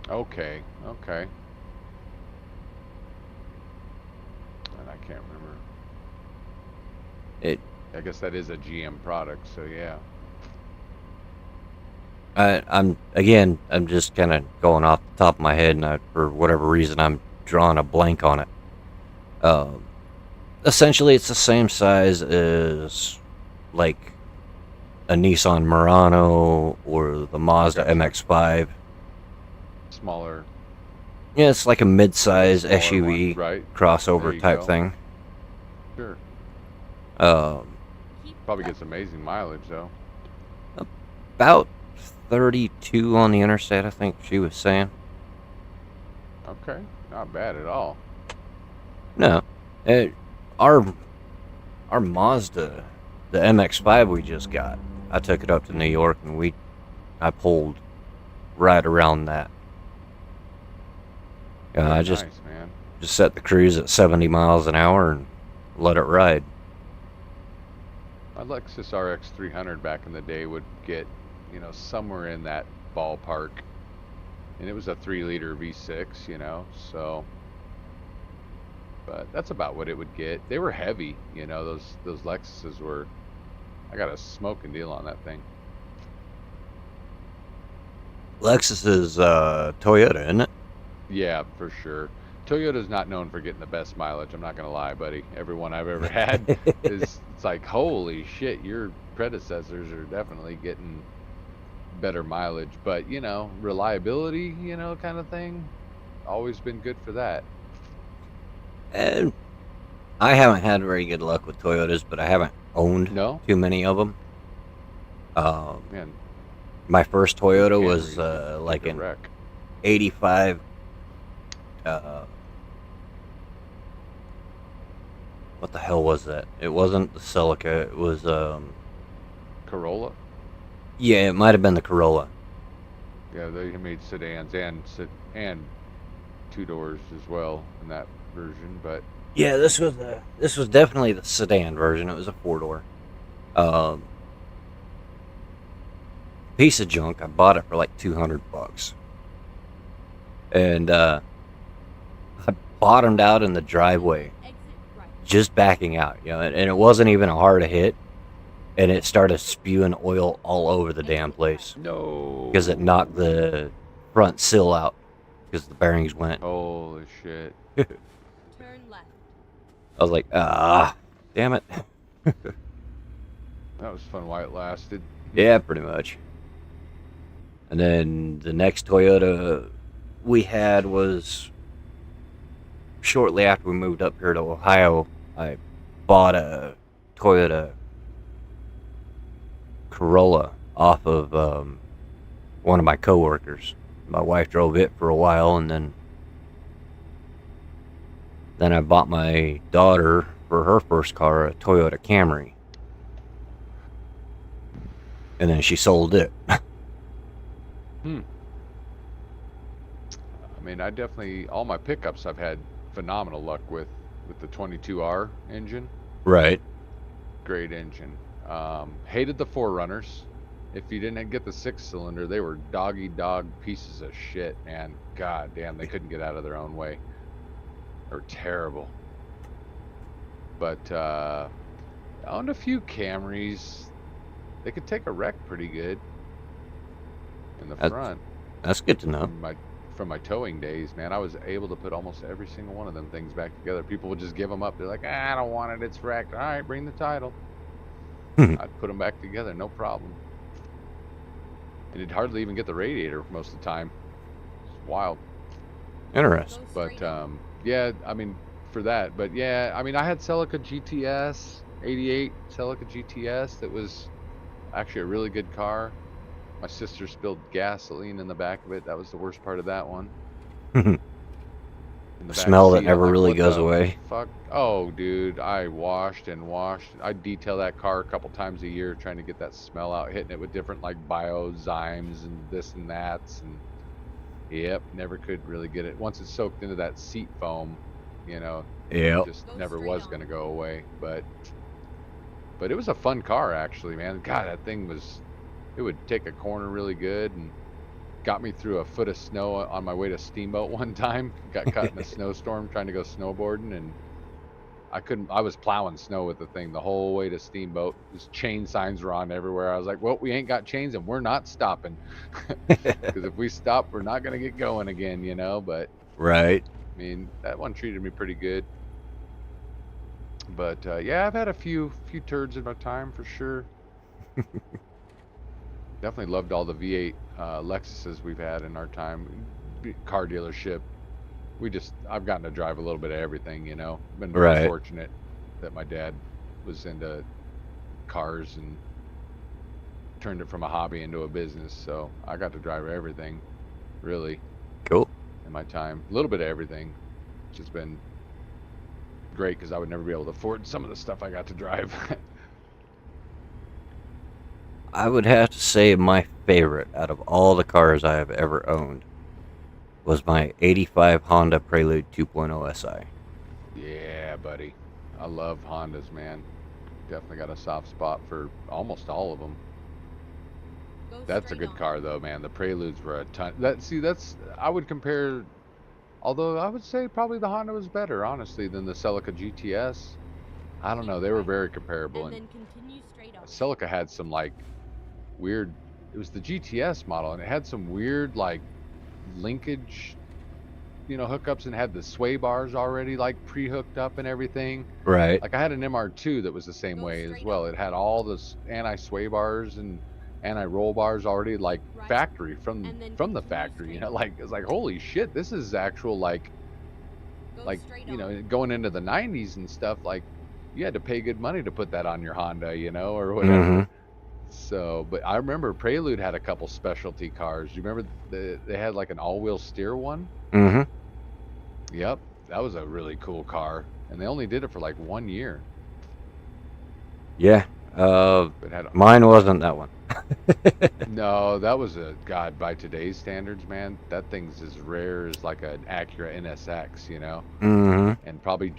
Okay. And I can't remember. I guess that is a GM product, so yeah. I'm just kind of going off the top of my head, and for whatever reason, I'm drawing a blank on it. Essentially, it's the same size as like a Nissan Murano or the Mazda MX-5. Smaller. Yeah, it's like a mid-size Smaller SUV one, right? crossover type go. thing. Sure. Probably gets amazing mileage though. About 32 on the interstate, I think she was saying. Okay, not bad at all. No, our Mazda, the MX-5 we just got, I took it up to New York and I pulled right around that. I just nice, man. Just set the cruise at 70 miles an hour and let it ride. My Lexus RX 300 back in the day would get, somewhere in that ballpark, and it was a 3-liter V6, so. But that's about what it would get. They were heavy, those Lexuses were. I got a smoking deal on that thing. Lexus is Toyota, isn't it? Yeah, for sure. Toyota's not known for getting the best mileage. I'm not gonna lie, buddy. Every one I've ever had it's like, holy shit, your predecessors are definitely getting better mileage. But reliability, kind of thing, always been good for that. And I haven't had very good luck with Toyotas, but I haven't owned too many of them. Man, my first Toyota was like an 85. What the hell was that? It wasn't the Celica. It was Corolla. Yeah, it might have been the Corolla. Yeah, they made sedans and 2-doors as well in that version, but yeah, this was definitely the sedan version. It was a 4-door. Piece of junk. I bought it for like $200, and I bottomed out in the driveway, just backing out, and it wasn't even a hard hit, and it started spewing oil all over the damn place. No, because it knocked the front sill out because the bearings went. Holy shit! Turn left. I was like, damn it. That was fun while it lasted. Yeah, pretty much. And then the next Toyota we had was shortly after we moved up here to Ohio. I bought a Toyota Corolla off of one of my coworkers. My wife drove it for a while, and then I bought my daughter for her first car a Toyota Camry, and then she sold it. I mean, I definitely, all my pickups I've had phenomenal luck with the 22R engine. Right. Great engine. Hated the 4Runners. If you didn't get the 6-cylinder, they were dog pieces of shit, man. God damn, they couldn't get out of their own way. They were terrible. But I owned a few Camrys. They could take a wreck pretty good in the front. That's good to know. From my towing days, man, I was able to put almost every single one of them things back together. People would just give them up. They're like, I don't want it. It's wrecked. All right, bring the title. I'd put them back together, no problem. And it'd hardly even get the radiator most of the time. It's wild. Interesting. But yeah, I mean, for that. But yeah, I mean, I had Celica GTS, 88 Celica GTS. That was actually a really good car. My sister spilled gasoline in the back of it. That was the worst part of that one. In the back Smell that seat, I'm never like, really what goes the away. fuck? Oh, dude, I washed and washed. I detail that car a couple times a year trying to get that smell out, hitting it with different like biozymes and this and that. And yep, never could really get it. Once it's soaked into that seat foam, you know, Yep. just Go never straight was on. gonna go away. But it was a fun car actually, man. God, that thing was. It would take a corner really good and got me through a foot of snow on my way to Steamboat one time. Got caught in a snowstorm trying to go snowboarding, and I couldn't. I was plowing snow with the thing the whole way to Steamboat. His chain signs were on everywhere. I was like, "Well, we ain't got chains, and we're not stopping, because if we stop, we're not gonna get going again, you know." But Right. I mean, that one treated me pretty good. But yeah, I've had a few turds in my time for sure. Definitely loved all the V8 Lexuses we've had in our time. Car dealership. I've gotten to drive a little bit of everything, you know. Been very Right. fortunate that my dad was into cars and turned it from a hobby into a business. So I got to drive everything, really, Cool. in my time. A little bit of everything, which has been great because I would never be able to afford some of the stuff I got to drive. I would have to say my favorite out of all the cars I have ever owned was my 85 Honda Prelude 2.0 SI. Yeah, buddy. I love Hondas, man. Definitely got a soft spot for almost all of them. Go That's a straight good on. car though, man. The Preludes were a ton. That's I would compare. Although I would say probably the Honda was better, honestly, than the Celica GTS. I don't Keep know. They were right, very comparable, and and then continue straight on. Celica had some like weird. It was the GTS model, and it had some weird like linkage, hookups, and had the sway bars already like pre-hooked up and everything. Right. Like I had an MR2 that was the same Go way as straight well. on. It had all this anti-sway bars and anti-roll bars already like Right. factory from And then the continue factory. straight on. Like it's like holy shit, this is actual Go like straight on. going into the 90s and stuff. Like you had to pay good money to put that on your Honda, or Mm-hmm. whatever. So, but I remember Prelude had a couple specialty cars. You remember they had like an all-wheel steer one? Mm-hmm. Yep, that was a really cool car, and they only did it for like 1 year. Yeah. It had Mine wasn't that one. no, that was a god by today's standards, man. That thing's as rare as like an Acura NSX, Mm-hmm. and it'd probably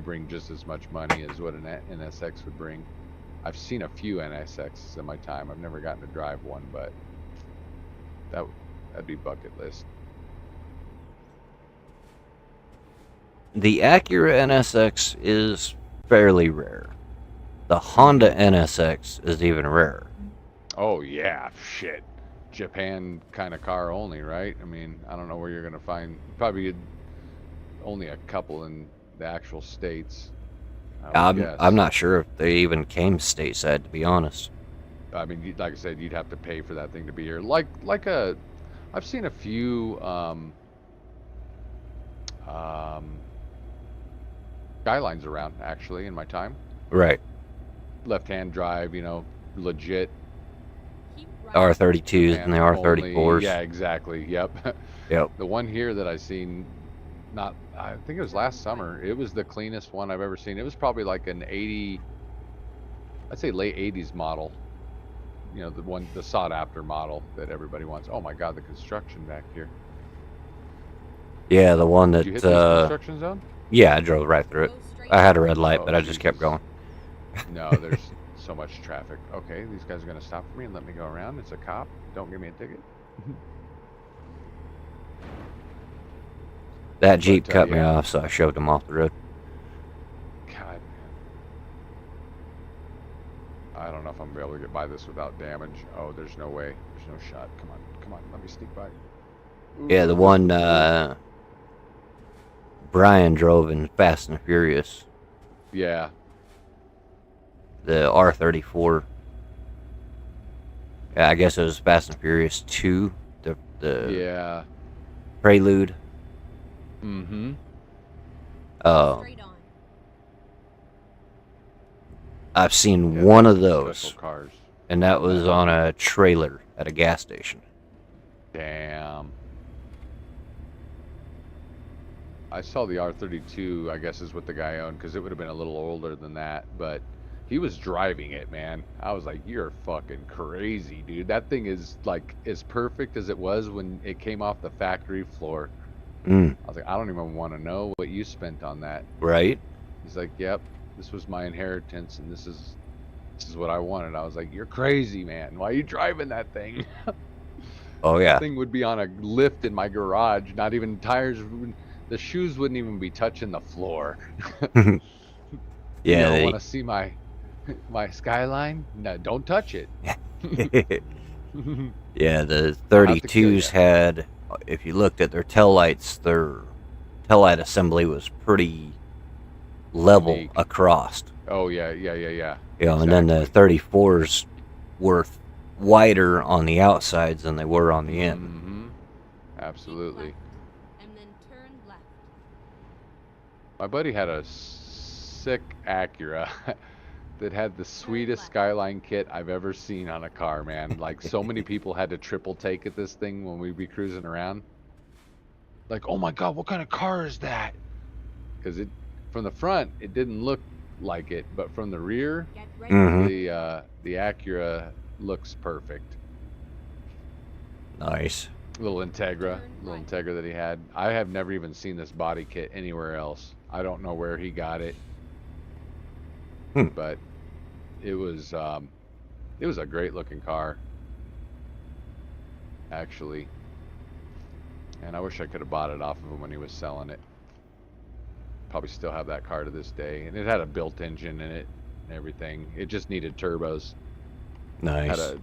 bring just as much money as what an NSX would bring. I've seen a few NSXs in my time. I've never gotten to drive one, but that'd be bucket list. The Acura NSX is fairly rare. The Honda NSX is even rarer. Oh yeah, shit. Japan kind of car only, right? I mean, I don't know where you're gonna find probably only a couple in the actual states. I would guess. I'm not sure if they even came stateside, to be honest. I mean, like I said, you'd have to pay for that thing to be here. I've seen a few Skylines around actually in my time. Right. Left-hand drive, legit. Keep right. R32s and the Only- R34s. Yeah, exactly. Yep. Yep. The one here that I seen, I think it was last summer. It was the cleanest one I've ever seen. It was probably like an 80, I'd say late 80s model. The sought after model that everybody wants. Oh my God, the construction back here. Yeah, the one Did that. you hit this construction zone? Yeah, I drove right through it. Go straight I had a on. red light, Oh, but I just kept Jesus. going. No, there's so much traffic. Okay, these guys are gonna stop for me and let me go around. It's a cop. Don't give me a ticket. That Jeep But, cut me yeah. off, so I shoved him off the road. God, man. I don't know if I'm gonna be able to get by this without damage. Oh, there's no way. There's no shot. Come on, let me sneak by. Yeah, the one Brian drove in Fast and Furious, Yeah. the R34. Yeah, I guess it was Fast and Furious 2, the Yeah. Prelude. Mm-hmm. Straight on. I've seen Yeah, one that's of some those, special cars. and that was on a trailer at a gas station. Damn. I saw the R32, I guess is what the guy owned, because it would have been a little older than that, but he was driving it, man. I was like, you're fucking crazy, dude. That thing is like as perfect as it was when it came off the factory floor. Mm, I was like, I don't even want to know what you spent on that. right? He's like, yep, this was my inheritance, and this is what I wanted. I was like, you're crazy, man. Why are you driving that thing? Oh That yeah. thing would be on a lift in my garage. Not even tires. The shoes wouldn't even be touching the floor. Yeah, Want to see my skyline? No, don't touch it. yeah, the I'll have to kill 32s you. had, if you looked at their taillight assembly was pretty level Unique. across. Oh yeah. And then the Exactly. 34s were wider on the outsides than they were on the end. Mm-hmm. Absolutely. Keep left, and then turn left. My buddy had a sick Acura that had the sweetest left. Skyline kit I've ever seen on a car, man. Like so many people had to triple take at this thing when we'd be cruising around. Like, oh my God, what kind of car is that? Because it, from the front, it didn't look like it, but from the rear, Get ready. Mm-hmm. the Acura looks perfect. Nice. Little Integra, Turn little right. Integra that he had. I have never even seen this body kit anywhere else. I don't know where he got it, but it was a great looking car, actually. And I wish I could have bought it off of him when he was selling it. Probably still have that car to this day, and it had a built engine in it and everything. It just needed turbos. Nice. Had a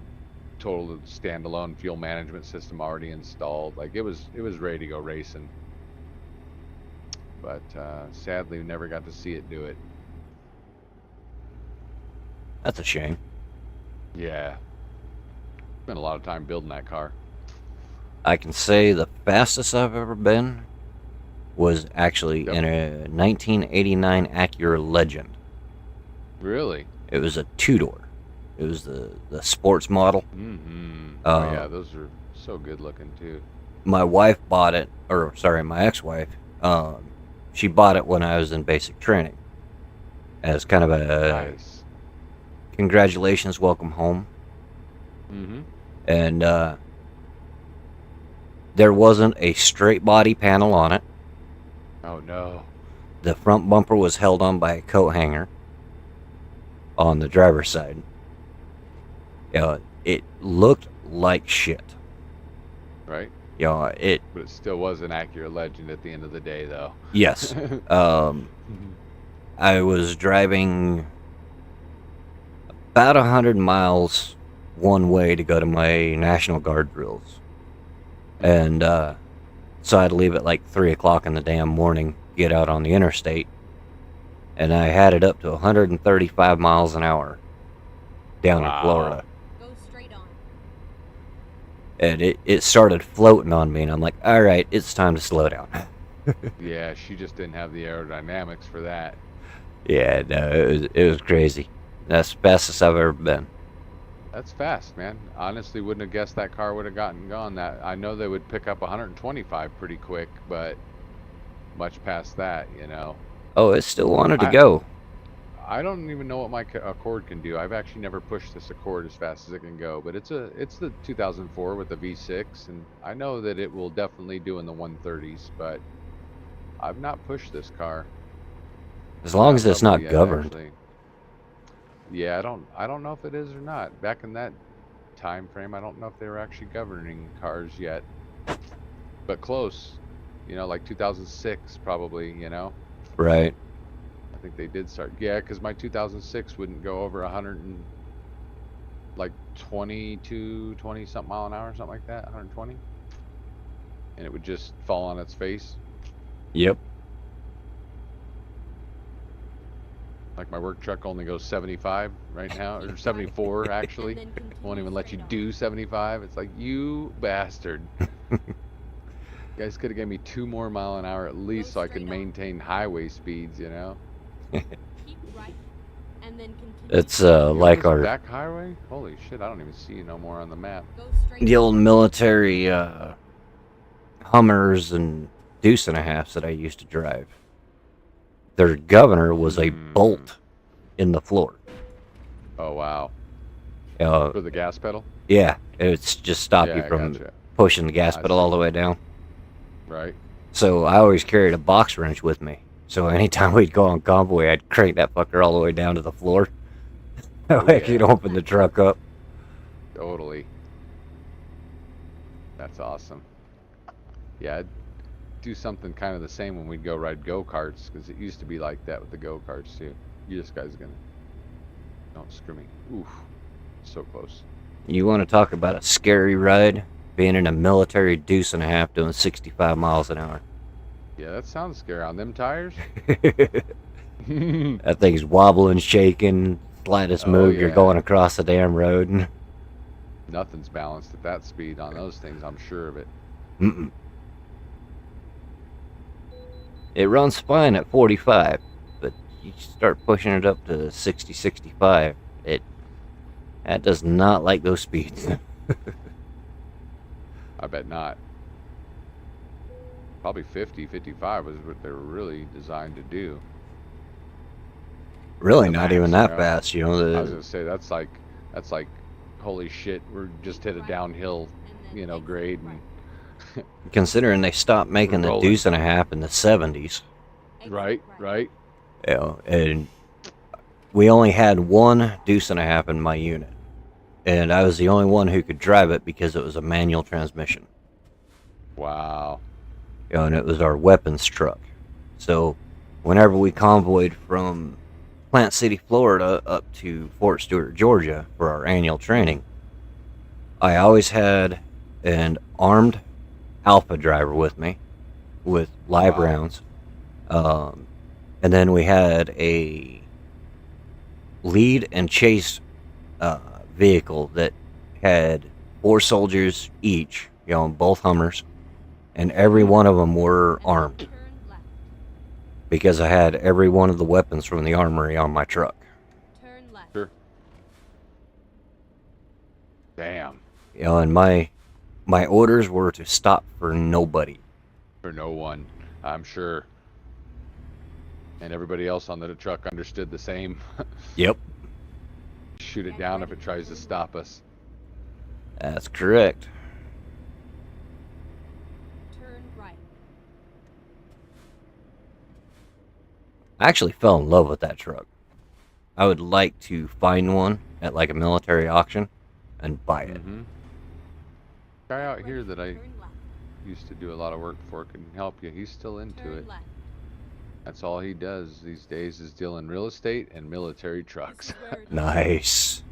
total standalone fuel management system already installed. Like it was ready to go racing. But sadly, we never got to see it do it. That's a shame. Yeah, spent a lot of time building that car. I can say the fastest I've ever been was actually Yep. in a 1989 Acura Legend. Really? It was a two-door. It was the sports model. Mm-hmm. Oh Uh, yeah, those are so good looking too. My wife bought it, or sorry, my ex-wife. She bought it when I was in basic training, as kind of a Nice. congratulations, welcome home. Mm-hmm. And there wasn't a straight body panel on it. Oh no. The front bumper was held on by a coat hanger on the driver's side. It looked like shit. Right? But But it still was an Acura Legend at the end of the day, though. yes. I was driving about 100 miles one way to go to my National Guard drills. And so I'd leave at like 3 o'clock in the damn morning, get out on the interstate, and I had it up to 135 miles an hour down in Wow. Florida. Go straight on. And it started floating on me, and I'm like, all right, it's time to slow down. Yeah, she just didn't have the aerodynamics for that. Yeah, no, it was crazy. That's the fastest I've ever been. That's fast, man. Honestly, wouldn't have guessed that car would have gotten gone. That I know they would pick up 125 pretty quick, but much past that, you know. Oh, it still wanted to I go. I don't even know what my Accord can do. I've actually never pushed this Accord as fast as it can go, but it's the 2004 with the V6, and I know that it will definitely do in the 130s, but I've not pushed this car. As long as it's not level yet, governed. actually. Yeah, I don't know if it is or not. Back in that time frame, I don't know if they were actually governing cars yet, but close. You know, like 2006 probably. You know, Right. I think they did start. Yeah, because my 2006 wouldn't go over 100 and like 20 something mile an hour, something like that, 120, and it would just fall on its face. Yep. Like my work truck only goes 75 right now, or 74 actually. And then continue Won't even let you straight on. do 75. It's like, you bastard. You guys could have gave me 2 more mile an hour at least so I could straight on. maintain highway speeds, you know? Keep right, and then continue. It's You own like this our back highway? Holy shit, I don't even see you no more on the map. Go straight the on. old military Hummers and deuce and a halfs that I used to drive. Their governor was a bolt in the floor. Oh wow. Uh, For the gas pedal? yeah, it's just stop you Yeah, I from gotcha. pushing the gas I pedal see. all the way down. Right. So I always carried a box wrench with me. So anytime we'd go on convoy, I'd crank that fucker all the way down to the floor. That way I could yeah. open the truck up. Totally. That's awesome. Yeah, I'd do something kind of the same when we'd go ride go-karts, because it used to be like that with the go-karts too. You this guy's gonna... Don't screw me. Oof. So close. You want to talk about a scary ride? Being in a military deuce and a half doing 65 miles an hour. Yeah, that sounds scary. On them tires? That thing's wobbling, shaking. Slightest Oh, move, you're yeah. going across the damn road. Nothing's balanced at that speed on those things, I'm sure of it. Mm-mm. It runs fine at 45, but you start pushing it up to 60, 65. That does not like those speeds. I bet not. Probably 50, 55 was what they were really designed to do. Really, The not max, even you that know? fast. I was gonna say that's like, holy shit, we're just hit a downhill, grade, and considering they stopped making the rolling. deuce and a half in the 70s. right. And we only had one deuce and a half in my unit. And I was the only one who could drive it because it was a manual transmission. Wow. And it was our weapons truck. So whenever we convoyed from Plant City, Florida up to Fort Stewart, Georgia for our annual training, I always had an armed Alpha driver with me with live Wow. rounds. And then we had a lead and chase vehicle that had 4 soldiers each, both Hummers, and every one of them were armed Turn left. because I had every one of the weapons from the armory on my truck. Turn left. Sure. Damn. And my orders were to stop for nobody. For no one, I'm sure. And everybody else on the truck understood the same. Yep, Shoot it down if it tries to stop us. that's correct. Turn right. I actually fell in love with that truck. I would like to find one at like a military auction and buy it. Mm-hmm. Guy out here that I Turn left. used to do a lot of work for can help you. He's still into Turn it. left. That's all he does these days is deal in real estate and military trucks. This is where it Nice.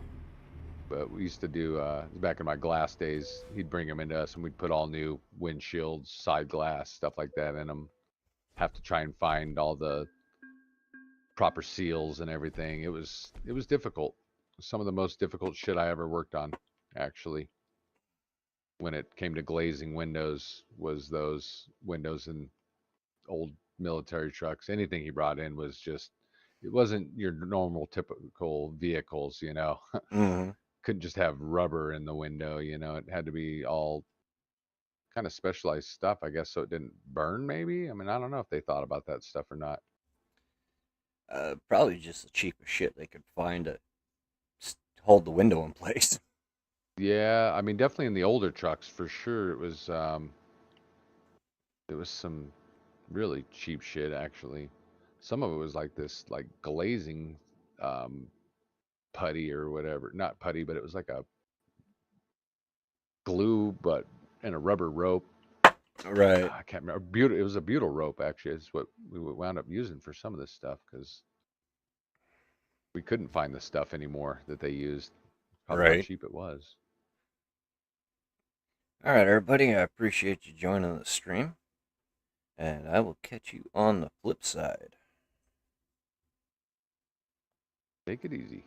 But we used to do, back in my glass days, he'd bring them into us and we'd put all new windshields, side glass, stuff like that in them. Have to try and find all the proper seals and everything. It was difficult. Some of the most difficult shit I ever worked on, actually. When it came to glazing windows, was those windows in old military trucks. Anything he brought in was just, it wasn't your normal typical vehicles, Mm-hmm. Couldn't just have rubber in the window, it had to be all kind of specialized stuff, I guess, so it didn't burn, maybe. I mean, I don't know if they thought about that stuff or not. Probably just the cheapest shit they could find to hold the window in place. Yeah, I mean, definitely in the older trucks for sure. It was some really cheap shit, actually. Some of it was like this, like glazing um, putty or whatever. Not putty, but it was like a glue, but in a rubber rope. Right. I can't remember. It was a butyl rope, actually. It's what we wound up using for some of this stuff because we couldn't find the stuff anymore that they used. Probably how Right. cheap it was. All right, everybody. I appreciate you joining the stream, and I will catch you on the flip side. Take it easy.